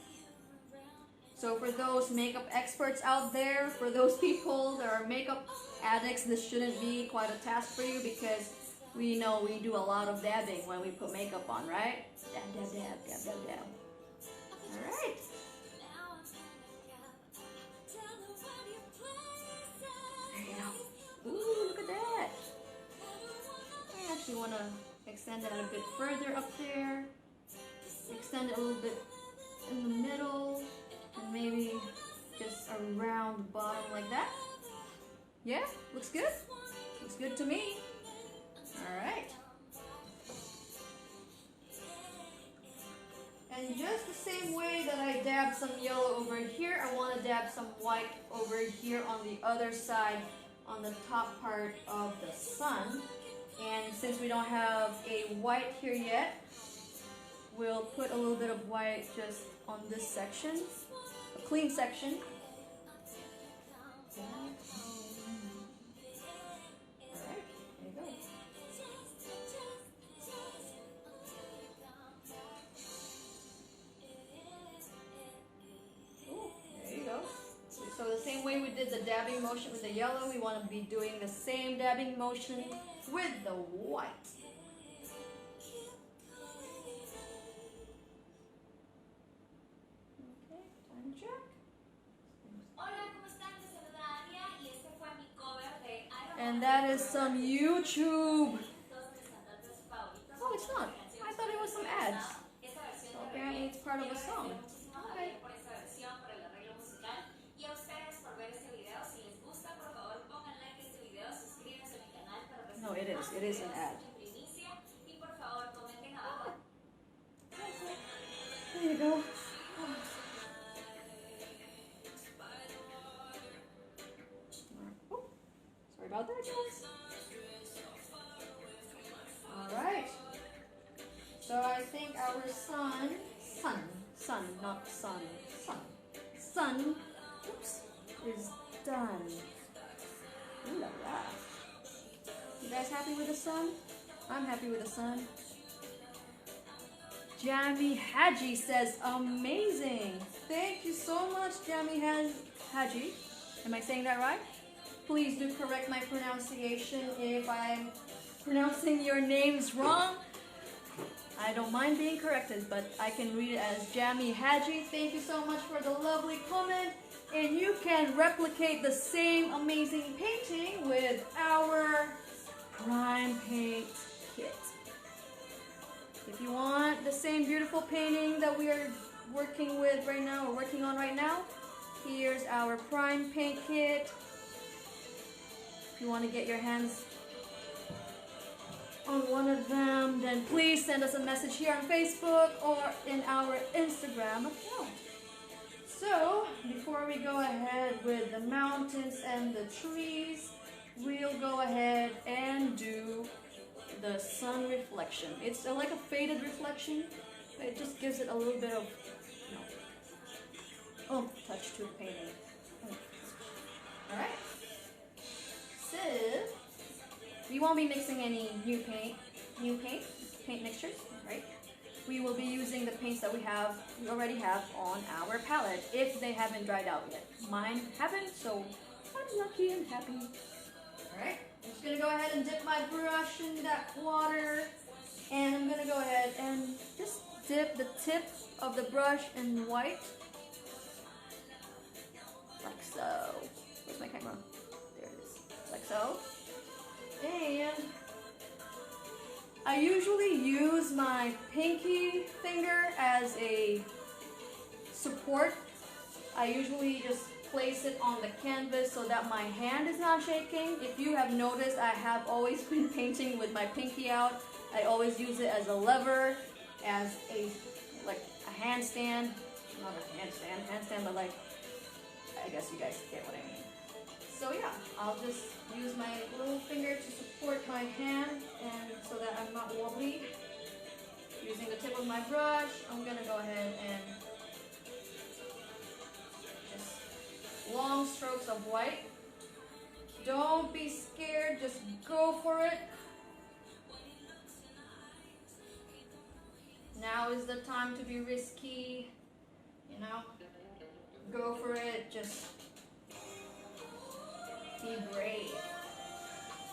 Speaker 1: So for those makeup experts out there, for those people that are makeup addicts, this shouldn't be quite a task for you, because we know we do a lot of dabbing when we put makeup on, right? Dab, dab, dab, dab, dab, dab. Alright. There you go. Ooh, look at that. I actually want to extend it a bit further up there. Extend it a little bit in the middle. And maybe just around the bottom like that. Yeah, looks good. Looks good to me. Alright. And just the same way that I dabbed some yellow over here, I want to dab some white over here on the other side, on the top part of the sun. And since we don't have a white here yet, we'll put a little bit of white just on this section, a clean section. Alright, there you go. Ooh, there you go. So the same way we did the dabbing motion with the yellow, we want to be doing the same dabbing motion with the white. Okay, time check. And that is some YouTube. Oh, it's not. I thought it was some ads. So apparently it's part of a song. Okay. No, it is. It is an ad. There you go. Sorry about that, guys. Alright. So I think our sun, not sun, oops, is done. Ooh la la. You guys happy with the sun? I'm happy with the sun. Jamie Haji says, amazing. Thank you so much, Jamie Haji. Am I saying that right? Please do correct my pronunciation if I'm pronouncing your names wrong. I don't mind being corrected, but I can read it as Jamie Haji. Thank you so much for the lovely comment. And you can replicate the same amazing painting with our Prime Paint Kit. If you want the same beautiful painting that we are working with right now, or working on right now, here's our Prime Paint Kit. If you want to get your hands on one of them, then please send us a message here on Facebook or in our Instagram account. So, before we go ahead with the mountains and the trees, we'll go ahead and do the sun reflection. It's like a faded reflection, but it just gives it a little bit of, touch to the painting. Alright. So, we won't be mixing any new paint mixtures, right? We will be using the paints that we already have on our palette, if they haven't dried out yet. Mine haven't, so I'm lucky and happy. Alright, I'm just going to go ahead and dip my brush in that water, and I'm going to go ahead and just dip the tip of the brush in white, like so. Where's my camera? There it is, like so. And I usually use my pinky finger as a support. I usually just place it on the canvas so that my hand is not shaking. If you have noticed, I have always been painting with my pinky out. I always use it as a lever, as a handstand. not a handstand, but like, I guess you guys get what I mean. So yeah, I'll just use my little finger to support my hand and so that I'm not wobbly. Using the tip of my brush, I'm gonna go ahead and just long strokes of white. Don't be scared, just go for it. Now is the time to be risky, you know, go for it, just be brave.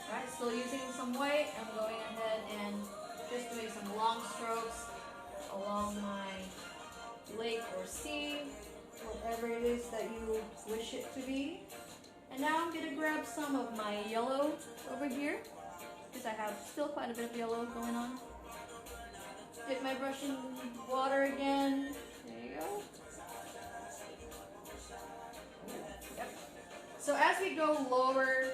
Speaker 1: Alright, still using some white, I'm going ahead and just doing some long strokes along my lake or sea, whatever it is that you wish it to be. And now I'm going to grab some of my yellow over here, because I have still quite a bit of yellow going on. Dip my brush in water again. There you go. Yep. So as we go lower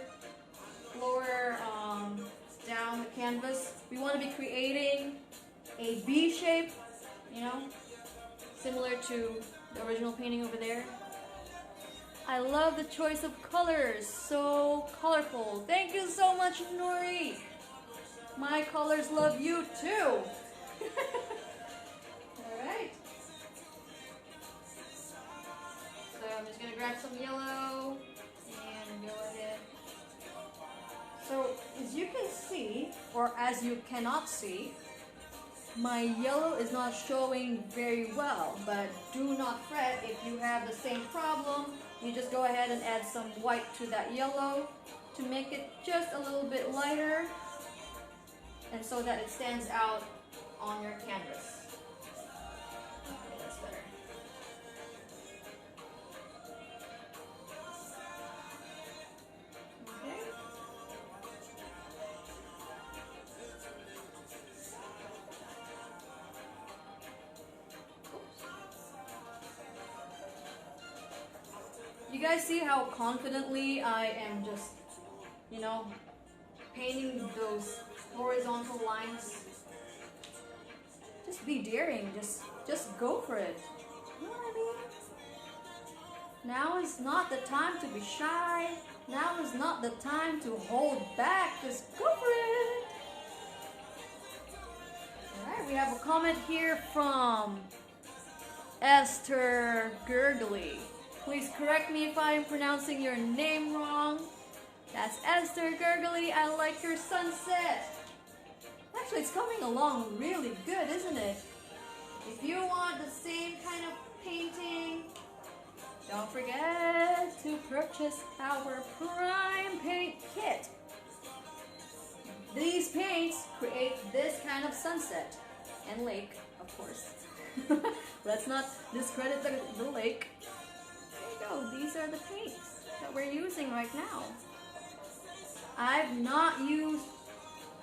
Speaker 1: down the canvas, we want to be creating a V shape, you know, similar to the original painting over there. I love the choice of colors, so colorful. Thank you so much, Nori. My colors love you too. Alright. So I'm just going to grab some yellow and go ahead. So as you can see, or as you cannot see, my yellow is not showing very well, but do not fret if you have the same problem. You just go ahead and add some white to that yellow to make it just a little bit lighter and so that it stands out on your canvas. Okay, that's better. Okay. You guys see how confidently I am just, you know, painting those horizontal lines? Just be daring, just go for it. You know what I mean? Now is not the time to be shy. Now is not the time to hold back. Just go for it. Alright, we have a comment here from Esther Gurgley. Please correct me if I am pronouncing your name wrong. That's Esther Gurgley. I like your sunset. Actually, it's coming along really good, isn't it? If you want the same kind of painting, don't forget to purchase our Prime Paint Kit. These paints create this kind of sunset and lake, of course. Let's not discredit the lake. There you go. These are the paints that we're using right now. I've not used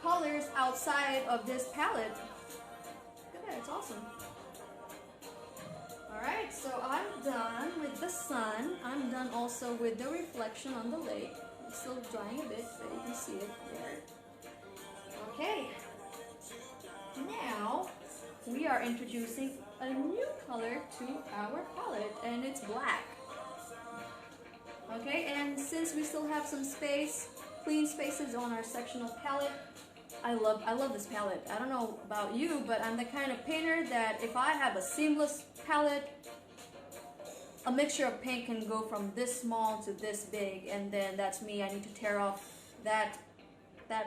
Speaker 1: colors outside of this palette. Look at that, it's awesome. Alright, so I'm done with the sun. I'm done also with the reflection on the lake. It's still drying a bit, but you can see it there. Okay. Now, we are introducing a new color to our palette, and it's black. Okay, and since we still have some space, clean spaces on our sectional palette, I love this palette. I don't know about you, but I'm the kind of painter that if I have a seamless palette, a mixture of paint can go from this small to this big, and then that's me. I need to tear off that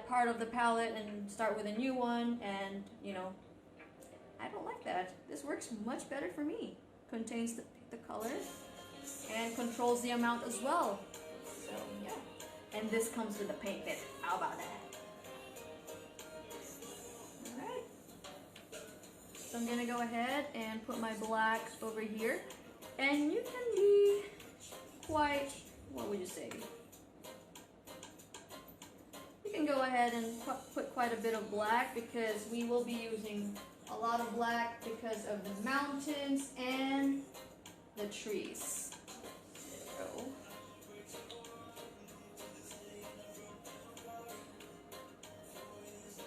Speaker 1: part of the palette and start with a new one, and you know, I don't like that. This works much better for me. Contains the colors and controls the amount as well. So yeah. And this comes with a paint kit. How about that? Alright. So I'm going to go ahead and put my black over here. And you can be quite, what would you say? You can go ahead and put quite a bit of black because we will be using a lot of black because of the mountains and the trees. There we go.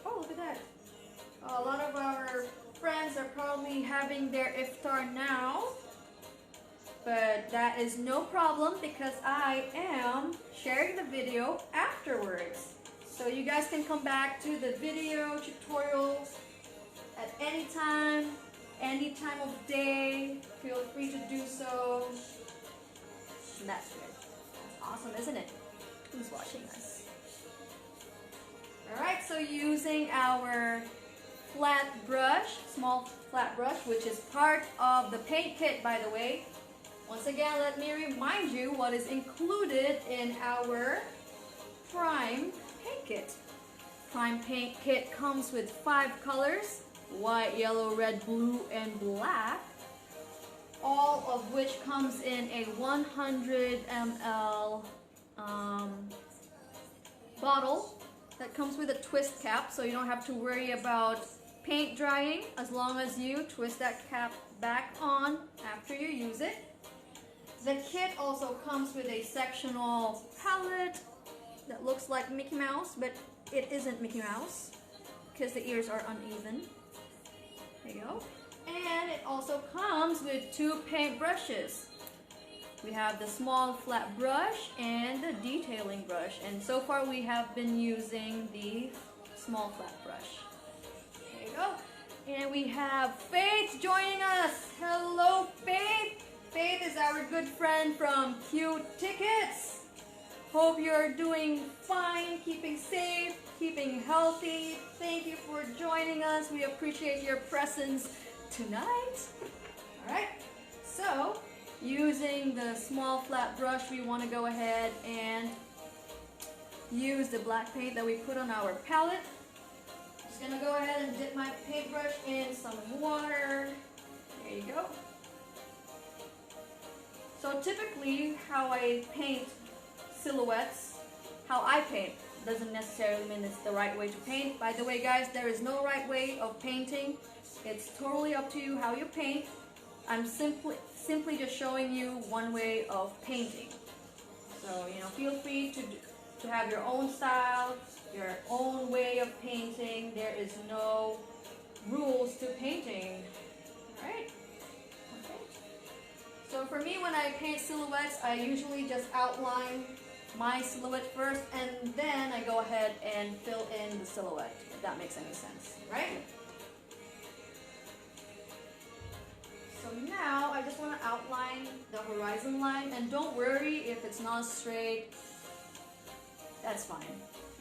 Speaker 1: Oh, look at that. A lot of our friends are probably having their iftar now. but that is no problem because I am sharing the video afterwards. So you guys can come back to the video tutorial at any time of day. Feel free to do so. And that's good. That's awesome, isn't it? Who's watching us? Alright, so using our flat brush, small flat brush, which is part of the paint kit, by the way. Once again, let me remind you what is included in our Prime paint kit. Prime paint kit comes with 5 colors: white, yellow, red, blue, and black. All of which comes in a 100 ml bottle that comes with a twist cap, so you don't have to worry about paint drying as long as you twist that cap back on after you use it. The kit also comes with a sectional palette that looks like Mickey Mouse, but it isn't Mickey Mouse because the ears are uneven. There you go. And it also comes with 2 paint brushes. We have the small flat brush and the detailing brush, and so far we have been using the small flat brush. There you go. And we have Faith joining us. Hello, Faith. Faith is our good friend from Q Tickets. Hope you're doing fine, keeping safe, keeping healthy. Thank you for joining us. We appreciate your presence tonight. Alright, so using the small flat brush, we want to go ahead and use the black paint that we put on our palette. Just gonna go ahead and dip my paintbrush in some water. There you go. So typically how I paint silhouettes, how I paint doesn't necessarily mean it's the right way to paint. By the way, guys, there is no right way of painting. It's totally up to you how you paint. I'm simply just showing you one way of painting. So, you know, feel free to have your own style, your own way of painting. There is no rules to painting. Alright? Okay. So for me, when I paint silhouettes, I usually just outline my silhouette first, and then I go ahead and fill in the silhouette, if that makes any sense, right? So now I just want to outline the horizon line, and don't worry if it's not straight, that's fine.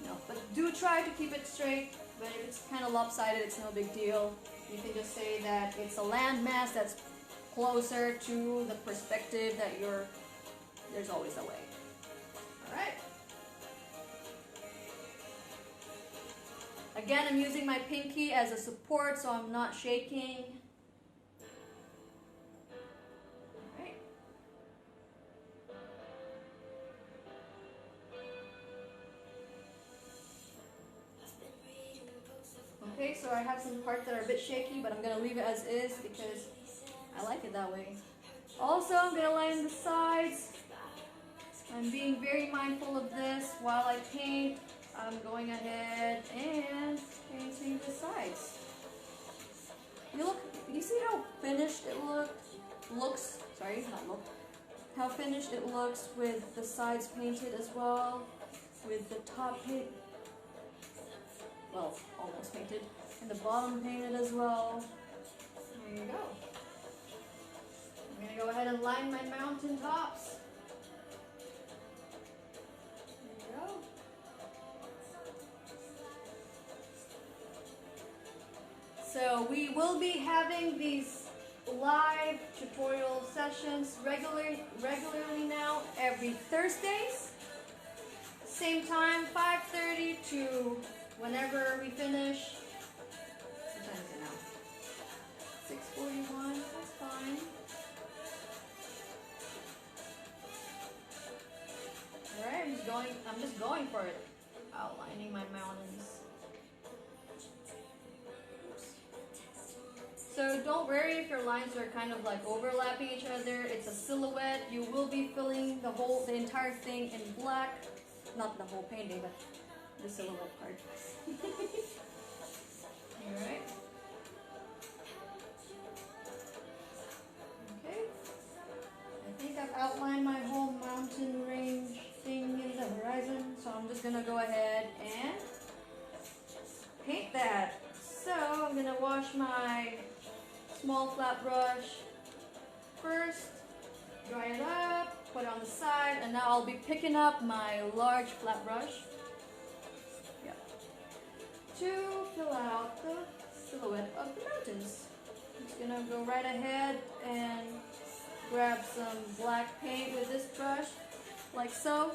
Speaker 1: You know, but do try to keep it straight, but if it's kind of lopsided, it's no big deal. You can just say that it's a landmass that's closer to the perspective that there's always a way. Alright. Again, I'm using my pinky as a support so I'm not shaking. Alright. Okay, so I have some parts that are a bit shaky, but I'm going to leave it as is because I like it that way. Also, I'm going to line the sides. I'm being very mindful of this while I paint. I'm going ahead and painting the sides. You see how finished it looks? Sorry, not look. How finished it looks with the sides painted as well, with the top paint, well, almost painted, and the bottom painted as well. There you go. I'm gonna go ahead and line my mountain tops. So we will be having these live tutorial sessions regularly now, every Thursdays. Same time, 5:30 to whenever we finish. What time is it now? 6:41, that's fine. Alright, I'm just going for it. Outlining my mountains. So don't worry if your lines are kind of like overlapping each other. It's a silhouette. You will be filling the entire thing in black. Not the whole painting, but the silhouette part. Alright. Okay. I gonna go ahead and paint that. So I'm gonna wash my small flat brush first, dry it up, put it on the side, and now I'll be picking up my large flat brush, to fill out the silhouette of the mountains. I'm just gonna go right ahead and grab some black paint with this brush, like so.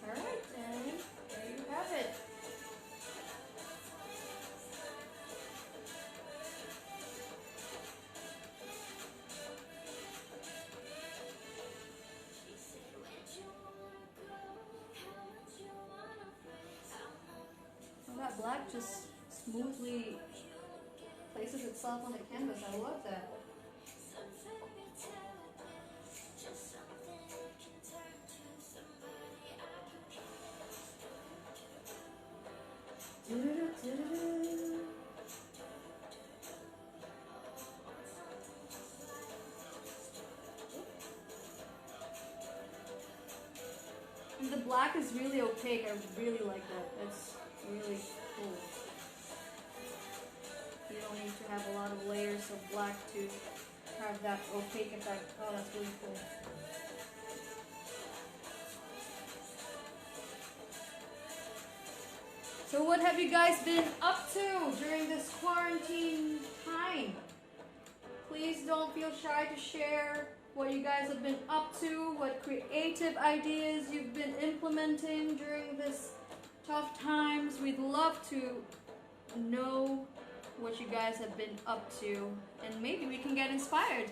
Speaker 1: Alright, and there you have it. Well, that black just smoothly places itself on the canvas. I love that. And the black is really opaque. I really like that. That's really cool. You don't need to have a lot of layers of black to have that opaque effect. Oh, that's really cool. So what have you guys been up to during this quarantine time? Please don't feel shy to share what you guys have been up to, what creative ideas you've been implementing during this tough times. We'd love to know what you guys have been up to, and maybe we can get inspired.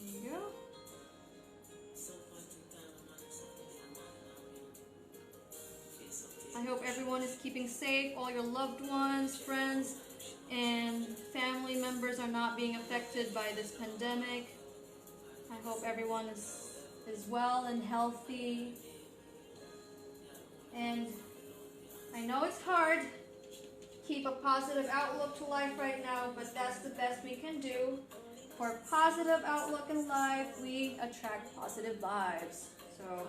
Speaker 1: There you go. I hope everyone is keeping safe, all your loved ones, friends, and family members are not being affected by this pandemic. I hope everyone is well and healthy. And I know it's hard to keep a positive outlook to life right now, but that's the best we can do. For a positive outlook in life, we attract positive vibes. So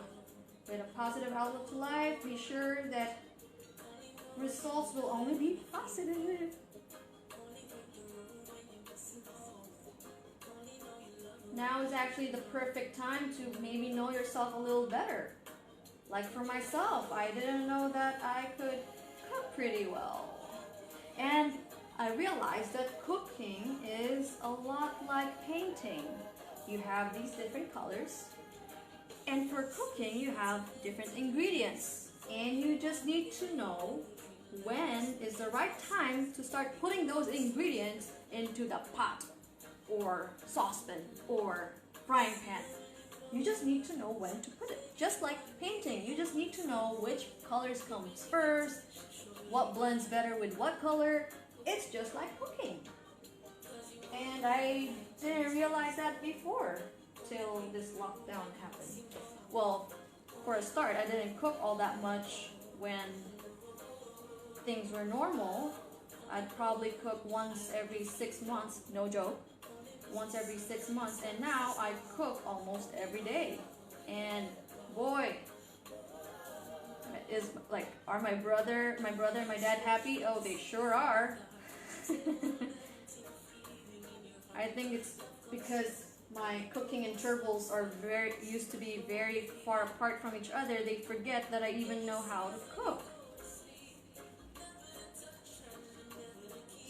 Speaker 1: with a positive outlook to life, be sure that results will only be positive. Now is actually the perfect time to maybe know yourself a little better. Like for myself, I didn't know that I could cook pretty well. And I realized that cooking is a lot like painting. You have these different colors, and for cooking you have different ingredients, and you just need to know when is the right time to start putting those ingredients into the pot or saucepan or frying pan. You just need to know when to put it. Just like painting, you just need to know which colors comes first, what blends better with what color. It's just like cooking. And I didn't realize that before till this lockdown happened. Well, for a start, I didn't cook all that much when things were normal. I'd probably cook once every 6 months, no joke. Once every 6 months, and now I cook almost every day. And boy, is like, are my brother and my dad happy? Oh, they sure are. I think it's because my cooking intervals are used to be very far apart from each other. They forget that I even know how to cook.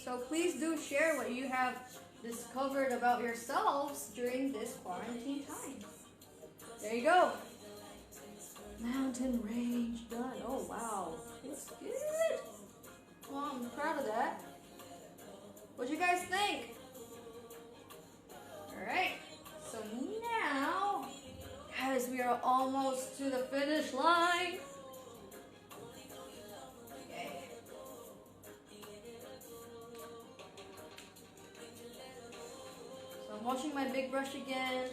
Speaker 1: So please do share what you have discovered about yourselves during this quarantine time. There you go. Mountain range done. Oh wow, it's good. Well, I'm proud of that. What do you guys think? Alright, so now, guys, we are almost to the finish line. Washing my big brush again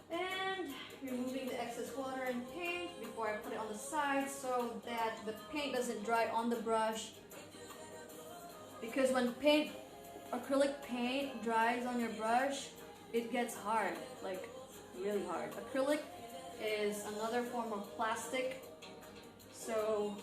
Speaker 1: and removing the excess water and paint before I put it on the side so that the paint doesn't dry on the brush, because when acrylic paint dries on your brush, it gets hard, like really hard. Acrylic is another form of plastic, so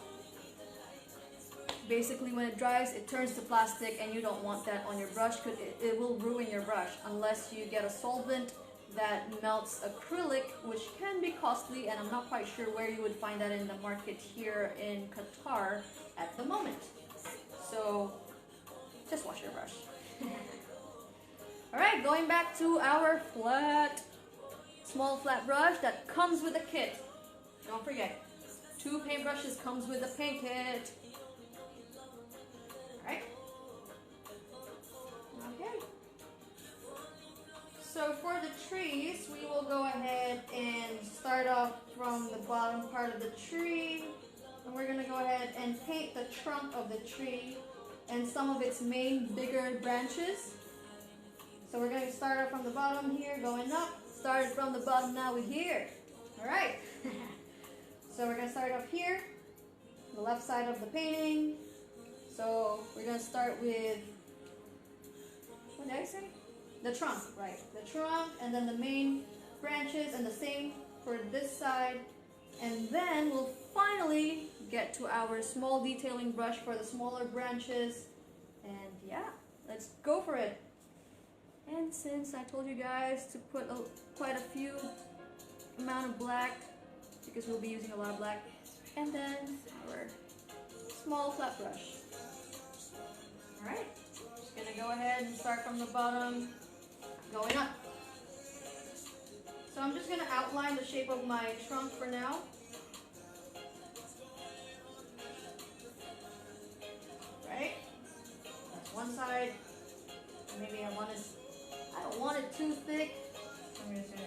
Speaker 1: basically when it dries it turns to plastic, and you don't want that on your brush because it will ruin your brush unless you get a solvent that melts acrylic, which can be costly, and I'm not quite sure where you would find that in the market here in Qatar at the moment. So just wash your brush. Alright, going back to our small flat brush that comes with a kit. Don't forget, 2 paintbrushes comes with a paint kit. Alright. Okay. So for the trees, we will go ahead and start off from the bottom part of the tree. And we're going to go ahead and paint the trunk of the tree and some of its main bigger branches. So we're going to start off from the bottom here, going up. Started from the bottom, now we're here. Alright. So we're going to start up here, the left side of the painting. So we're going to start with, what did I say? The trunk, right. The trunk, and then the main branches, and the same for this side. And then we'll finally get to our small detailing brush for the smaller branches. And yeah, let's go for it. And since I told you guys to put quite a few amount of black, because we'll be using a lot of black, and then our small flat brush. Alright, just gonna go ahead and start from the bottom, going up. So I'm just gonna outline the shape of my trunk for now. Right? That's one side. Maybe I don't want it too thick. I'm just gonna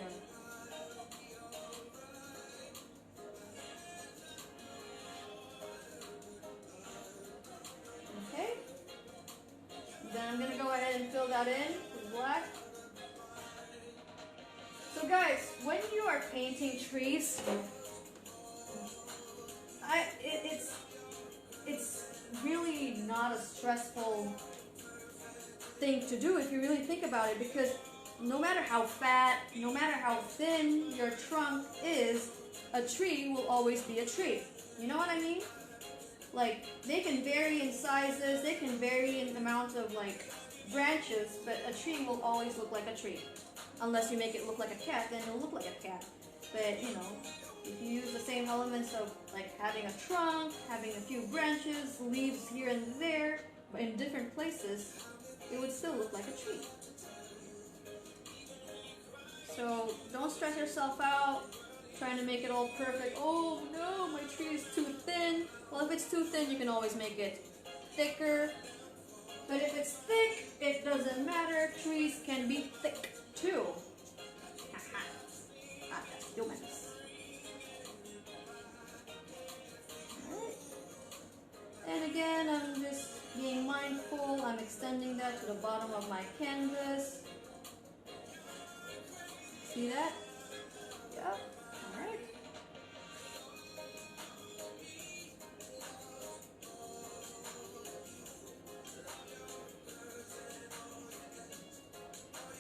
Speaker 1: okay. Then I'm gonna go ahead and fill that in with black. So guys, when you are painting trees, it's really not a stressful thing to do if you really think about it, because no matter how fat, no matter how thin your trunk is, a tree will always be a tree. You know what I mean? Like, they can vary in sizes, they can vary in the amount of like branches, but a tree will always look like a tree. Unless you make it look like a cat, then it'll look like a cat. But you know, if you use the same elements of like having a trunk, having a few branches, leaves here and there, but in different places, it would still look like a tree. So don't stress yourself out trying to make it all perfect. Oh no, my tree is too thin. Well, if it's too thin, you can always make it thicker. But if it's thick, it doesn't matter. Trees can be thick too. Humans. Alright. And again, I'm just being mindful. I'm extending that to the bottom of my canvas. See that? Yep. Alright.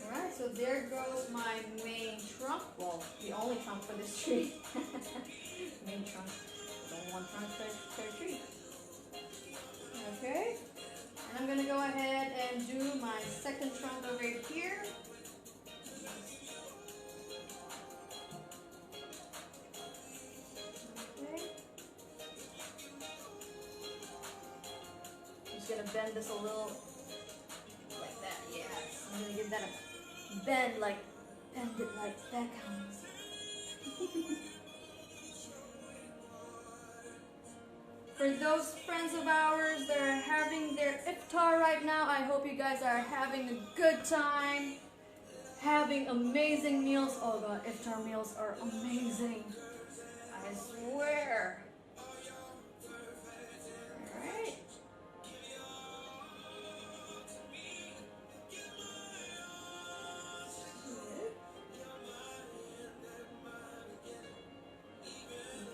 Speaker 1: Alright, so there goes my main trunk. Well, the only trunk for this tree. Main trunk. There's only one trunk for a tree. Okay. And I'm going to go ahead and do my second trunk over here. Okay. I'm just going to bend this a little like that. Yes. I'm going to give that a bend it like that counts. For those friends of ours that are having their iftar right now, I hope you guys are having a good time, having amazing meals. Oh god, iftar meals are amazing. I swear. Alright.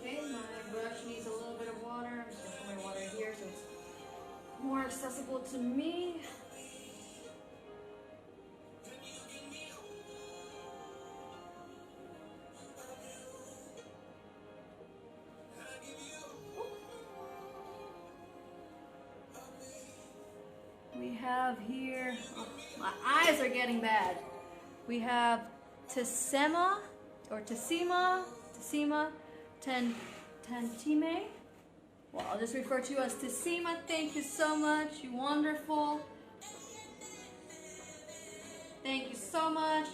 Speaker 1: Okay, my brush needs a little bit of water. I'm just going to put my water here so it's more accessible to me. have here? Oh, my eyes are getting bad. We have Tessema or Tessima Tantime. Well, I'll just refer to you as Tessima. Thank you so much. You're wonderful. Thank you so much.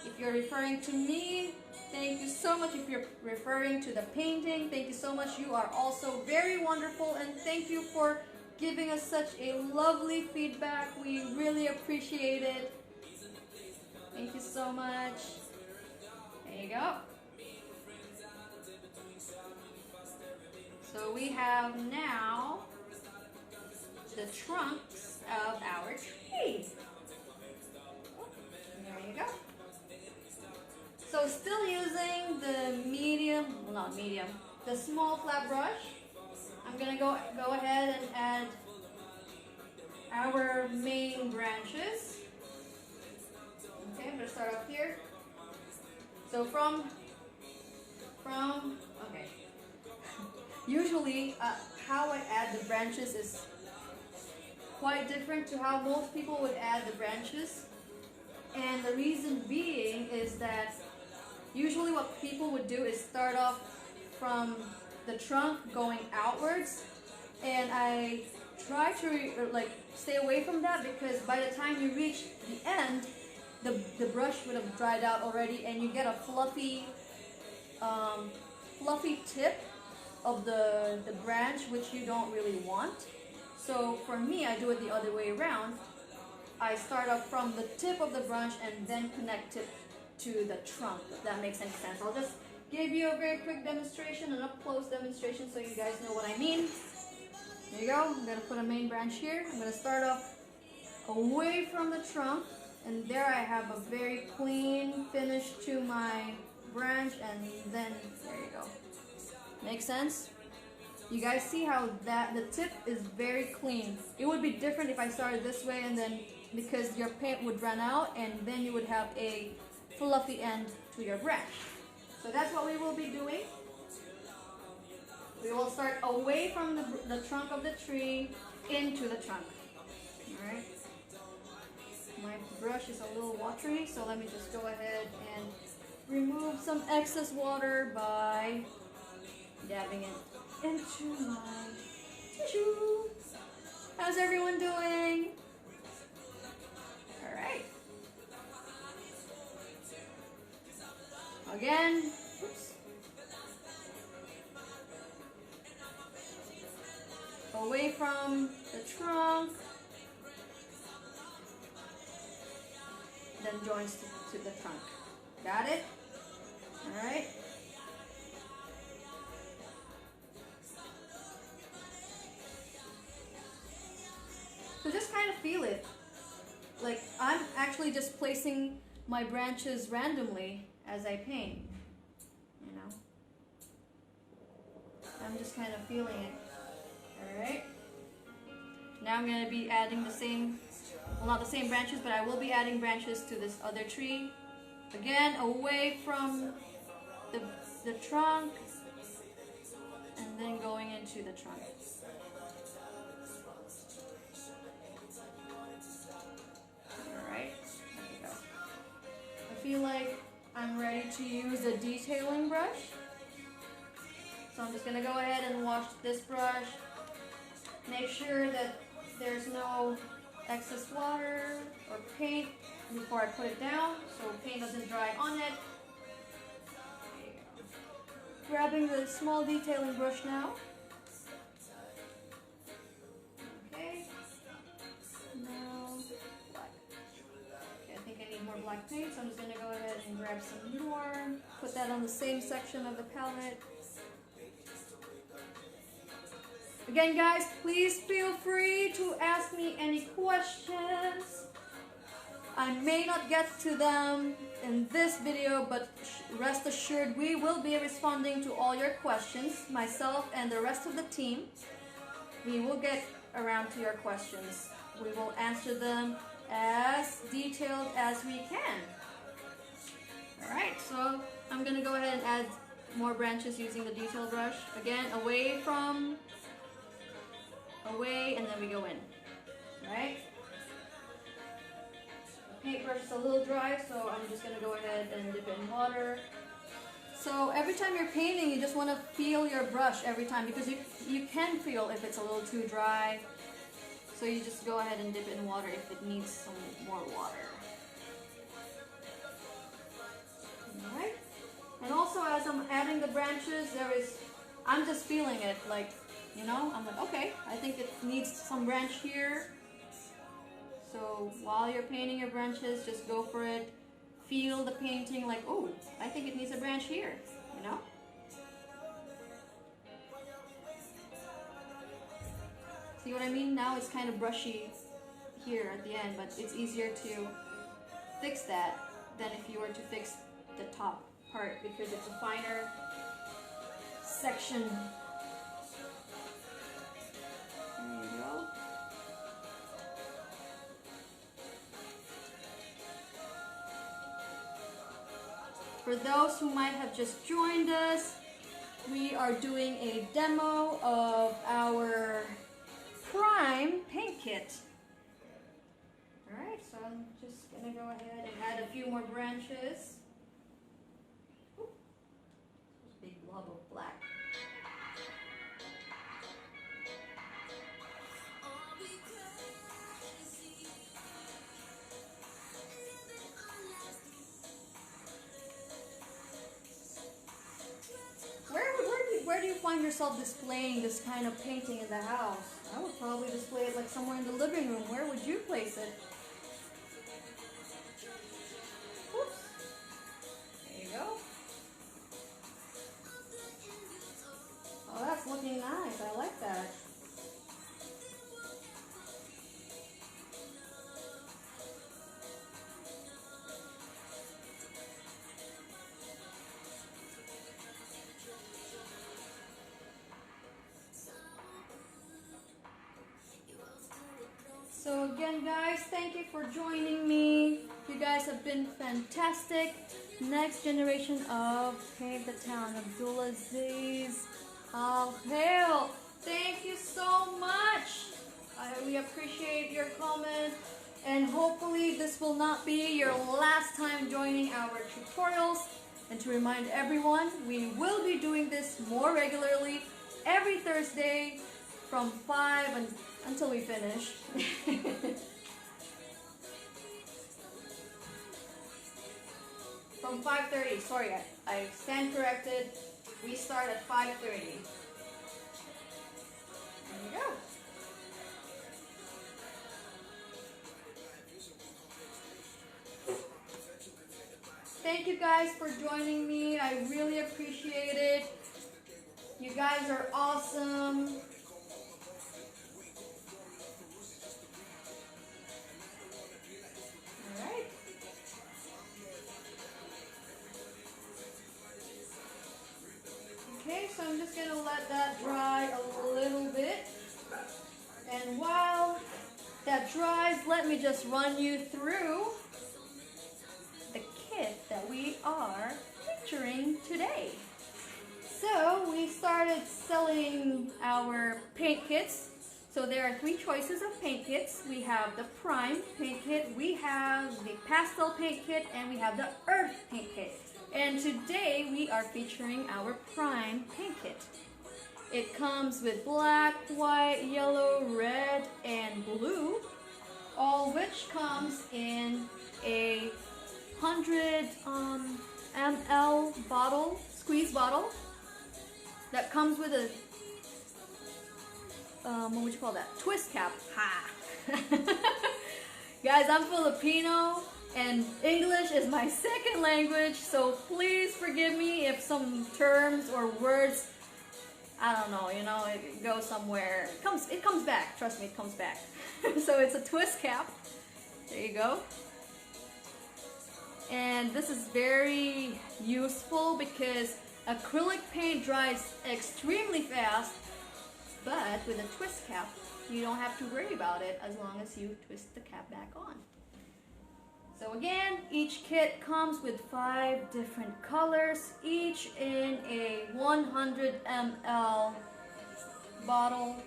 Speaker 1: If you're referring to me, thank you so much. If you're referring to the painting, thank you so much. You are also very wonderful, and thank you for giving us such a lovely feedback. We really appreciate it. Thank you so much. There you go. So we have now the trunks of our tree. There you go. So still using the medium, well not medium, the small flat brush. I'm gonna go ahead and add our main branches. Okay, I'm gonna start up here. So from okay. Usually, how I add the branches is quite different to how most people would add the branches. And the reason being is that usually what people would do is start off from the trunk going outwards. And I try to stay away from that, because by the time you reach the end, the brush would have dried out already, and you get a fluffy tip of the branch, which you don't really want. So for me, I do it the other way around. I start up from the tip of the branch and then connect it to the trunk, if that makes any sense. I'll just give you a very quick demonstration, an up-close demonstration, so you guys know what I mean. There you go. I'm going to put a main branch here. I'm going to start off away from the trunk, and there I have a very clean finish to my branch, and then there you go. Make sense? You guys see how the tip is very clean. It would be different if I started this way, and then because your paint would run out, and then you would have a fluffy end to your branch. So that's what we will be doing. We will start away from the trunk of the tree into the trunk. Alright. My brush is a little watery, so let me just go ahead and remove some excess water by dabbing it into my tissue. How's everyone doing? Alright. Again, oops. Away from the trunk, then joins to the trunk. Got it? Alright. So just kind of feel it. Like, I'm actually just placing my branches randomly as I paint, you know. I'm just kind of feeling it. Alright. Now I'm going to be adding the same, well, not the same branches, but I will be adding branches to this other tree. Again, away from the trunk, and then going into the trunk. Alright, there you go. I feel like I'm ready to use a detailing brush. So I'm just going to go ahead and wash this brush. Make sure that there's no excess water or paint before I put it down, so paint doesn't dry on it. Grabbing the small detailing brush now. Okay. Now black. Okay, I think I need more black paint, so I'm just going to go ahead and grab some more. Put that on the same section of the palette. Again, guys, please feel free to ask me any questions. I may not get to them in this video, but rest assured we will be responding to all your questions, myself and the rest of the team. We will get around to your questions. We will answer them as detailed as we can. Alright, so I'm going to go ahead and add more branches using the detail brush. Again, away, and then we go in. Right? paintbrush is a little dry, so I'm just gonna go ahead and dip it in water. So every time you're painting, you just want to feel your brush every time, because you can feel if it's a little too dry. So you just go ahead and dip it in water if it needs some more water. Alright. And also as I'm adding the branches, I'm just feeling it, like, you know, I'm like, okay, I think it needs some branch here. So while you're painting your branches, just go for it. Feel the painting like, oh, I think it needs a branch here, you know? See what I mean? Now it's kind of brushy here at the end, but it's easier to fix that than if you were to fix the top part, because it's a finer section. There you go. For those who might have just joined us, we are doing a demo of our Prime paint kit. Alright, so I'm just going to go ahead and add a few more branches. Ooh, big blob of black. Where do you find yourself displaying this kind of painting in the house? I would probably display it like somewhere in the living room. Where would you place it? Oops. There you go. Oh, that's looking nice. I like that. So again, guys, thank you for joining me. You guys have been fantastic. Next generation of Paint the Town, Abdulaziz Al Hail. Thank you so much. We appreciate your comment, and hopefully this will not be your last time joining our tutorials. And to remind everyone, we will be doing this more regularly every Thursday from 5 until we finish. From 5:30, sorry, I stand corrected. We start at 5:30. There you go. Thank you guys for joining me. I really appreciate it. You guys are awesome. Okay, so I'm just going to let that dry a little bit. And while that dries, let me just run you through the kit that we are featuring today. So we started selling our paint kits. So there are 3 choices of paint kits. We have the Prime paint kit, we have the Pastel paint kit, and we have the Earth paint kit. And today we are featuring our Prime paint kit. It comes with black, white, yellow, red, and blue, all which comes in a 100 ml bottle, squeeze bottle, that comes with a, what would you call that? Twist cap. Ha! Guys, I'm Filipino. And English is my second language, so please forgive me if some terms or words, I don't know, you know, it goes somewhere. It comes back. Trust me, it comes back. So it's a twist cap. There you go. And this is very useful because acrylic paint dries extremely fast, but with a twist cap, you don't have to worry about it as long as you twist the cap back on. So again, each kit comes with 5 different colors, each in a 100 ml bottle.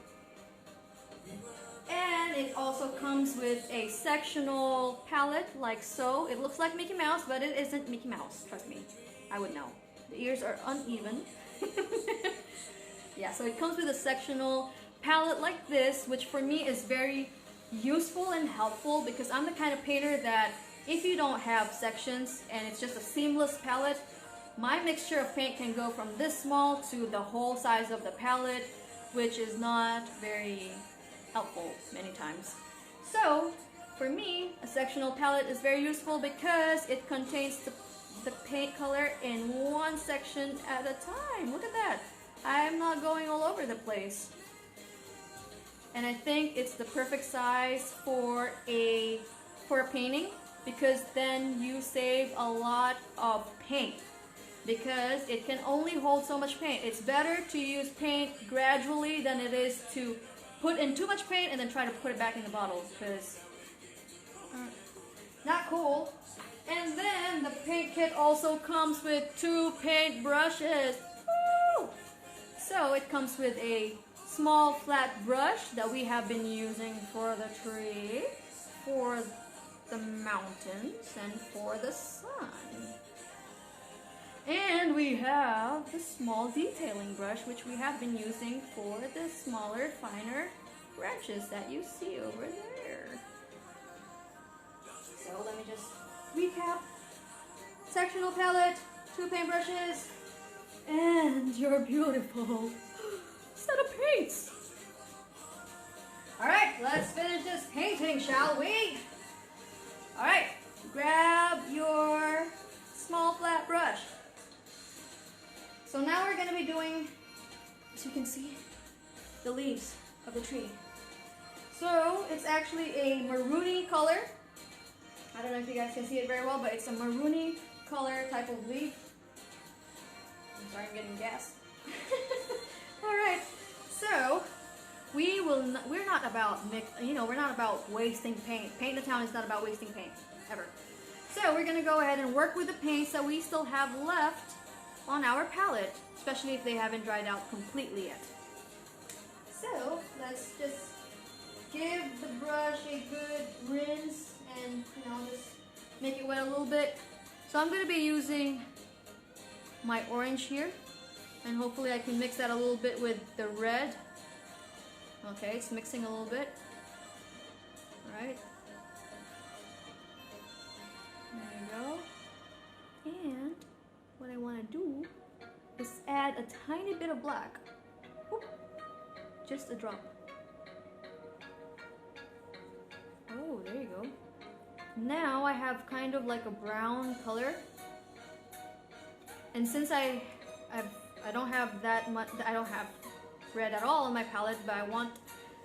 Speaker 1: And it also comes with a sectional palette like so. It looks like Mickey Mouse, but it isn't Mickey Mouse, trust me. I would know. The ears are uneven. Yeah, so it comes with a sectional palette like this, which for me is very useful and helpful because I'm the kind of painter that if you don't have sections and it's just a seamless palette, my mixture of paint can go from this small to the whole size of the palette, which is not very helpful many times. So for me, a sectional palette is very useful because it contains the paint color in one section at a time. Look at that. I'm not going all over the place. And I think it's the perfect size for a painting because then you save a lot of paint because it can only hold so much paint. It's better to use paint gradually than it is to put in too much paint and then try to put it back in the bottle because not cool. And then the paint kit also comes with 2 paint brushes. Woo! So it comes with a small flat brush that we have been using for the tree, for the mountains, and for the sun. And we have the small detailing brush, which we have been using for the smaller, finer branches that you see over there. So let me just recap. Sectional palette, 2 paintbrushes, and your beautiful set of paints. Alright, let's finish this painting, shall we? Alright, grab your small flat brush. So now we're going to be doing, as you can see, the leaves of the tree. So it's actually a maroony color. I don't know if you guys can see it very well, but it's a maroony color type of leaf. I'm sorry, I'm getting gas. Alright, so we're not about we're not about wasting paint. Paint in the town is not about wasting paint, ever. So we're gonna go ahead and work with the paints that we still have left on our palette, especially if they haven't dried out completely yet. So let's just give the brush a good rinse and just make it wet a little bit. So I'm gonna be using my orange here, and hopefully I can mix that a little bit with the red. Okay, it's mixing a little bit. Alright. There you go. And what I want to do is add a tiny bit of black. Whoop. Just a drop. Oh, there you go. Now I have kind of like a brown color. And since I don't have that much, I don't have red at all on my palette, but I want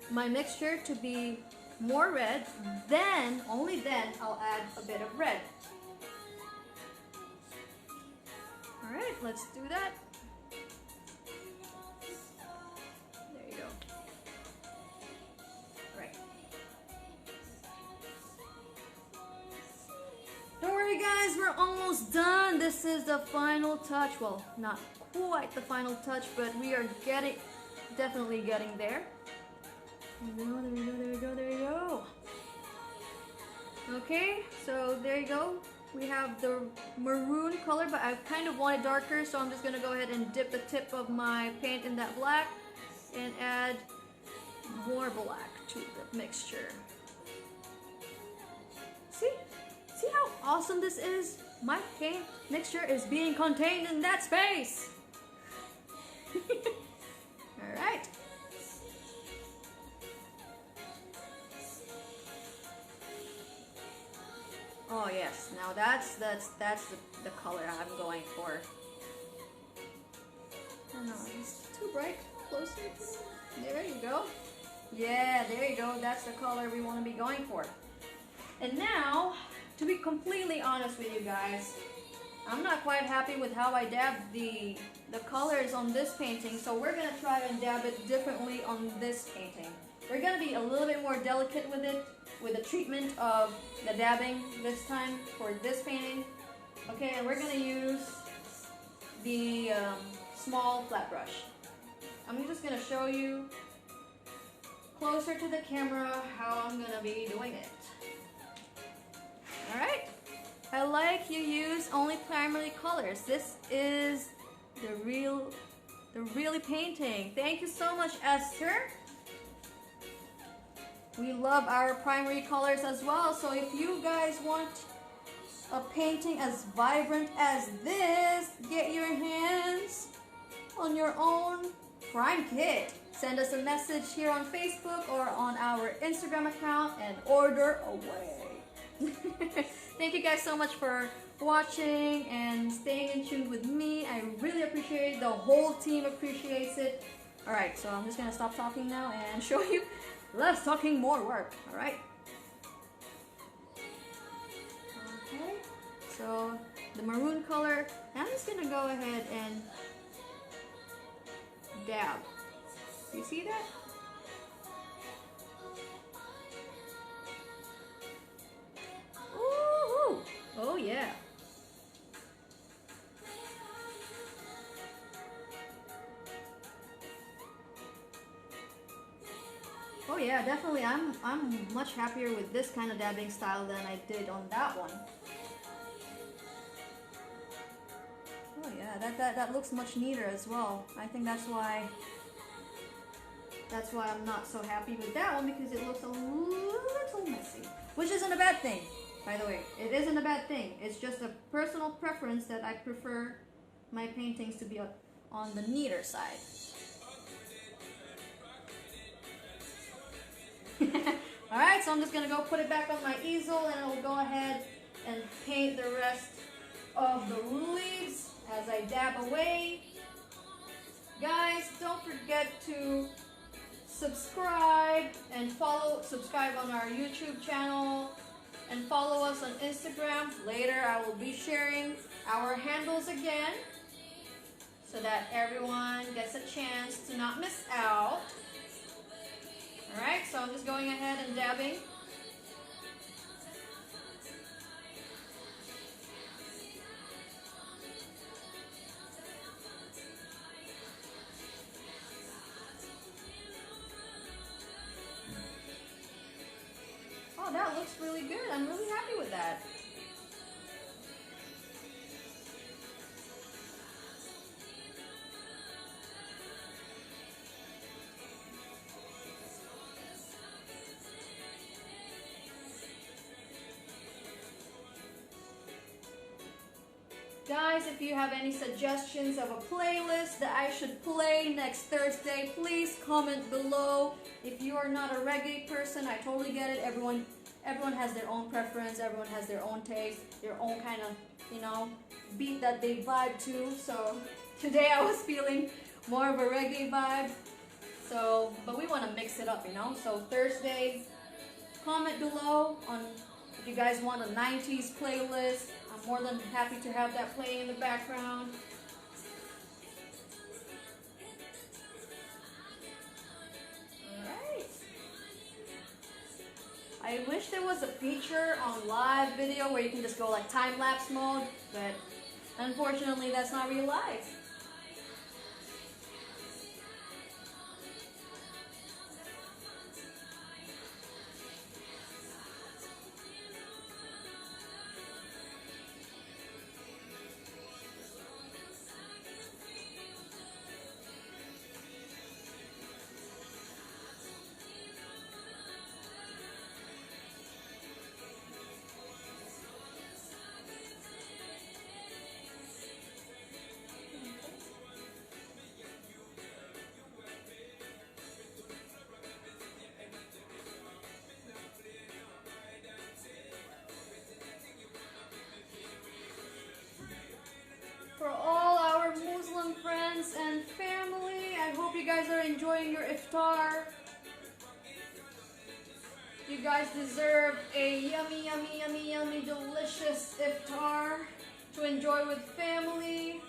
Speaker 1: my mixture to be more red, then, only then, I'll add a bit of red. Alright, let's do that. There you go. Right. Don't worry guys, we're almost done. This is the final touch. Well, not quite the final touch, but we are definitely getting there. There we go. Okay, so there you go. We have the maroon color, but I kind of want it darker, so I'm just gonna go ahead and dip the tip of my paint in that black and add more black to the mixture. See how awesome this is? My paint mixture is being contained in that space. Alright. Oh yes, now that's the color I'm going for. Oh no, it's too bright. Closer. There you go. Yeah, there you go. That's the color we want to be going for. And now, to be completely honest with you guys, I'm not quite happy with how I dabbed the colors on this painting, so we're going to try and dab it differently on this painting. We're going to be a little bit more delicate with it, with the treatment of the dabbing this time for this painting. Okay, and we're going to use the small flat brush. I'm just going to show you closer to the camera how I'm gonna be doing it. Alright, I like you use only primary colors. This is the really painting. Thank you so much, Esther. We love our primary colors as well, so if you guys want a painting as vibrant as this, get your hands on your own prime kit. Send us a message here on Facebook or on our Instagram account and order away. Thank you guys so much for watching and staying in tune with me. I really appreciate it. The whole team appreciates it. Alright, so I'm just gonna stop talking now and show you less talking, more work. Alright. Okay, so the maroon color, I'm just gonna go ahead and dab. You see that? Ooh, oh yeah. Oh yeah, definitely. I'm much happier with this kind of dabbing style than I did on that one. Oh yeah, that looks much neater as well. I think that's why I'm not so happy with that one, because it looks a little messy. Which isn't a bad thing, by the way. It isn't a bad thing. It's just a personal preference that I prefer my paintings to be on the neater side. Alright, so I'm just gonna go put it back on my easel, and I'll go ahead and paint the rest of the leaves as I dab away. Guys, don't forget to subscribe on our YouTube channel, and follow us on Instagram. Later I will be sharing our handles again so that everyone gets a chance to not miss out. Alright, so I'm just going ahead and dabbing. Oh, that looks really good. I'm really happy with that. Guys, if you have any suggestions of a playlist that I should play next Thursday, please comment below. If you are not a reggae person, I totally get it. Everyone has their own preference, everyone has their own taste, their own kind of, beat that they vibe to. So today I was feeling more of a reggae vibe. So, but we want to mix it up, So Thursday, comment below on if you guys want a 90s playlist. I'm more than happy to have that playing in the background. Alright. I wish there was a feature on live video where you can just go like time-lapse mode, but unfortunately that's not real life. For all our Muslim friends and family, I hope you guys are enjoying your iftar. You guys deserve a yummy, yummy, yummy, yummy, delicious iftar to enjoy with family.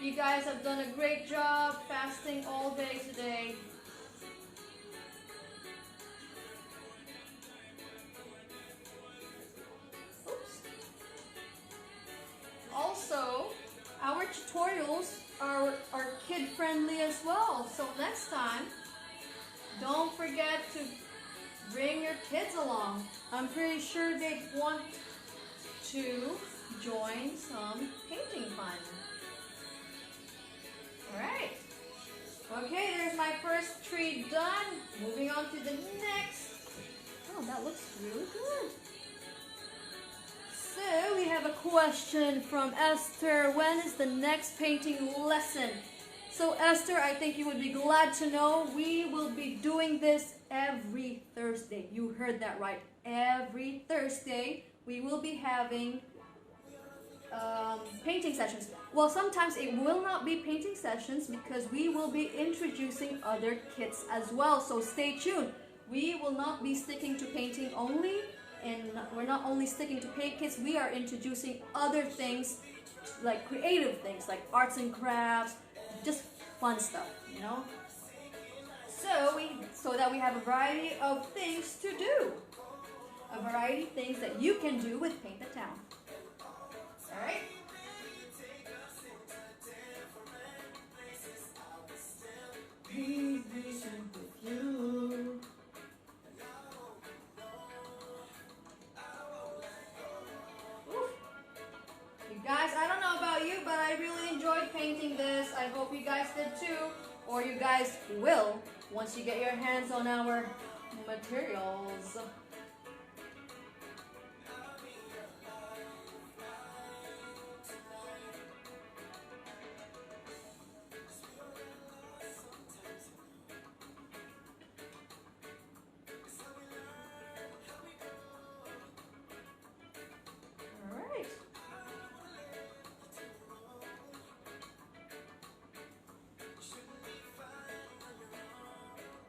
Speaker 1: You guys have done a great job fasting all day today. Also, our tutorials are kid friendly as well. So next time, don't forget to bring your kids along. I'm pretty sure they want to join some painting fun. Alright. Okay, there's my first tree done. Moving on to the next. Oh, that looks really good. So, we have a question from Esther. When is the next painting lesson? So, Esther, I think you would be glad to know we will be doing this every Thursday. You heard that right. Every Thursday, we will be having painting sessions. Well, sometimes it will not be painting sessions because we will be introducing other kits as well. So stay tuned. We will not be sticking to painting only, and we're not only sticking to paint kits. We are introducing other things, like creative things, like arts and crafts, just fun stuff, you know. So that we have a variety of things to do, a variety of things that you can do with Paint the Town. All right. Please listen with you. You guys, I don't know about you, but I really enjoyed painting this. I hope you guys did too, or you guys will once you get your hands on our materials.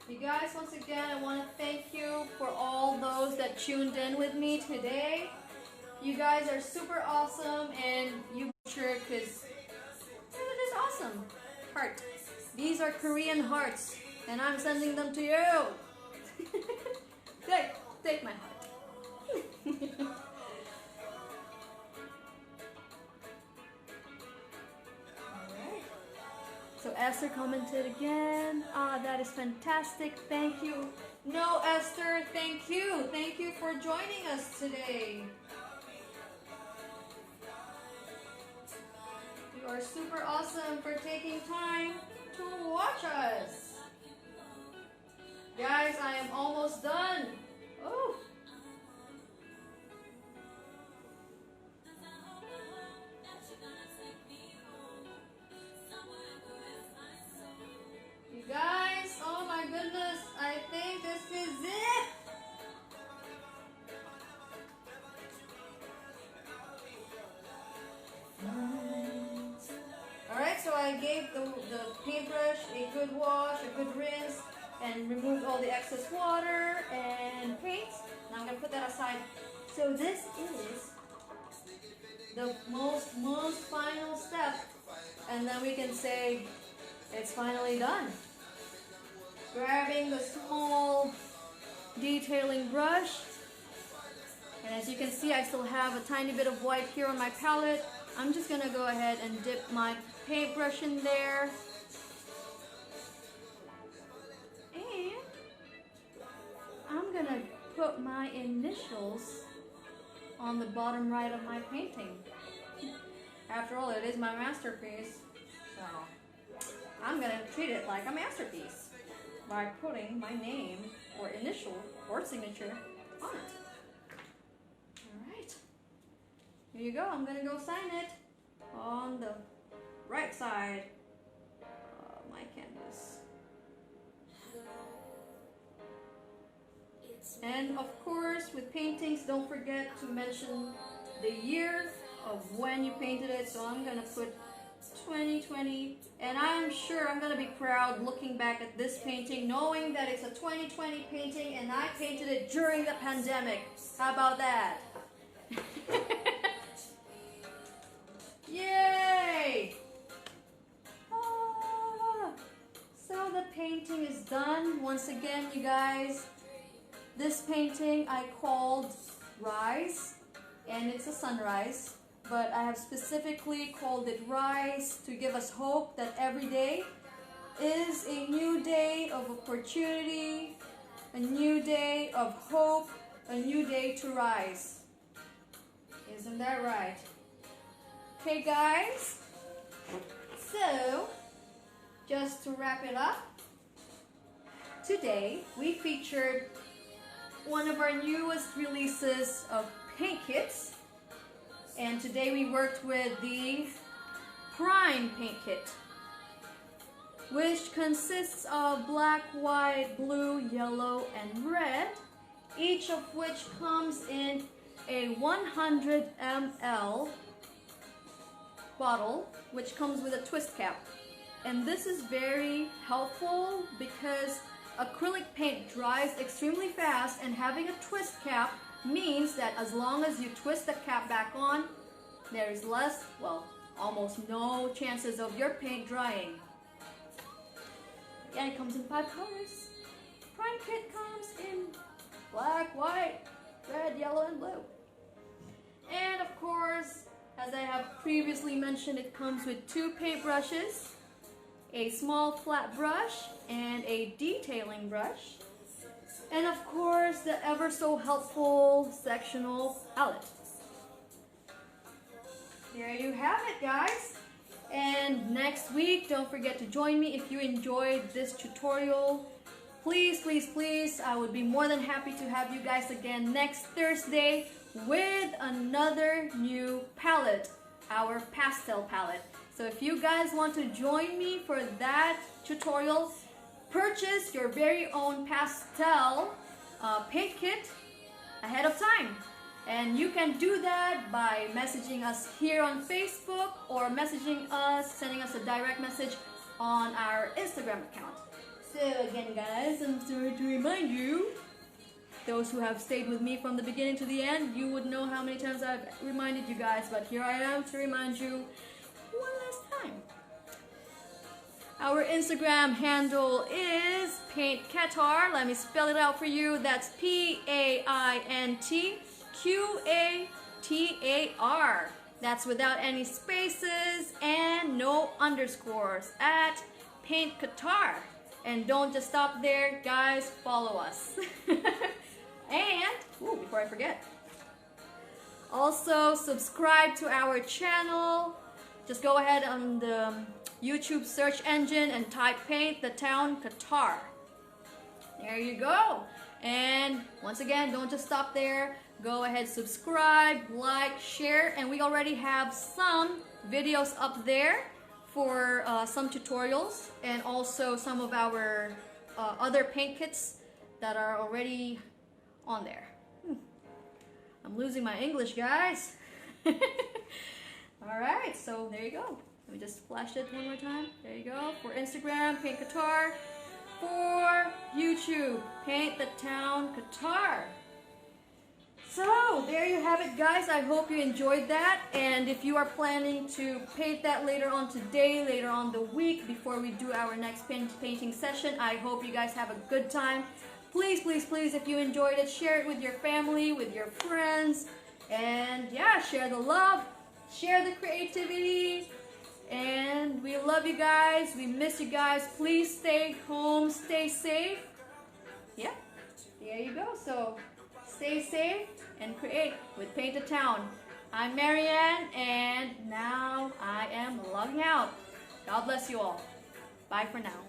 Speaker 1: You guys, once again, I want to thank you for all those that tuned in with me today. You guys are super awesome, and you sure, because you're just awesome. Heart. These are Korean hearts, and I'm sending them to you. Take my heart. So Esther commented again. Ah, that is fantastic. Thank you. No, Esther, thank you. Thank you for joining us today. You are super awesome for taking time to watch us. Guys, I am almost done. Oh. Guys, oh my goodness, I think this is it. Alright, so I gave the paintbrush a good wash, a good rinse, and removed all the excess water and paint. Now I'm going to put that aside. So this is the most final step, and then we can say it's finally done. Grabbing the small detailing brush, and as you can see, I still have a tiny bit of white here on my palette. I'm just gonna go ahead and dip my paintbrush in there, and I'm gonna put my initials on the bottom right of my painting. After all, it is my masterpiece, so I'm gonna treat it like a masterpiece by putting my name or initial or signature on it. Alright. Here you go. I'm going to go sign it on the right side of my canvas. And of course, with paintings, don't forget to mention the year of when you painted it. So I'm going to put 2020, and I'm sure I'm gonna be proud looking back at this painting, knowing that it's a 2020 painting and I painted it during the pandemic. How about that? Yay! So the painting is done. Once again, you guys, this painting I called Rise, and it's a sunrise. But I have specifically called it Rise to give us hope that every day is a new day of opportunity, a new day of hope, a new day to rise. Isn't that right? Okay, guys. So, just to wrap it up, today we featured one of our newest releases of paint kits, and today we worked with the Prime paint kit, which consists of black, white, blue, yellow, and red, each of which comes in a 100 ml bottle, which comes with a twist cap. And this is very helpful because acrylic paint dries extremely fast, and having a twist cap means that as long as you twist the cap back on, there is less, well, almost no chances of your paint drying. And it comes in 5 colors. Prime kit comes in black, white, red, yellow, and blue. And of course, as I have previously mentioned, it comes with 2 paint brushes, a small flat brush, and a detailing brush. And of course, the ever so helpful sectional palette. There you have it, guys. And next week, don't forget to join me if you enjoyed this tutorial. Please, please, please, I would be more than happy to have you guys again next Thursday with another new palette, our pastel palette. So if you guys want to join me for that tutorial, purchase your very own pastel paint kit ahead of time. And you can do that by messaging us here on Facebook or messaging us, sending us a direct message on our Instagram account. So again, guys, I'm sorry to remind you, those who have stayed with me from the beginning to the end, you would know how many times I've reminded you guys, but here I am to remind you one last time. Our Instagram handle is Paint Qatar. Let me spell it out for you. That's PAINTQATAR. That's without any spaces and no underscores, at Paint Qatar. And don't just stop there, guys, follow us. And, before I forget, also subscribe to our channel. Just go ahead on the YouTube search engine and type Paint the Town Qatar. There you go. And once again, don't just stop there. Go ahead, subscribe, like, share, and we already have some videos up there for some tutorials, and also some of our other paint kits that are already on there. I'm losing my English, guys. Alright, so there you go. Let me just flash it one more time. There you go. For Instagram, Paint Qatar. For YouTube, Paint the Town Qatar. So, there you have it, guys. I hope you enjoyed that. And if you are planning to paint that later on today, later on the week, before we do our next painting session, I hope you guys have a good time. Please, please, please, if you enjoyed it, share it with your family, with your friends. And yeah, share the love, share the creativity. And we love you guys. We miss you guys. Please stay home, stay safe. Yeah, there you go. So, stay safe and create with Paint the Town. I'm Marianne, and now I am logging out. God bless you all. Bye for now.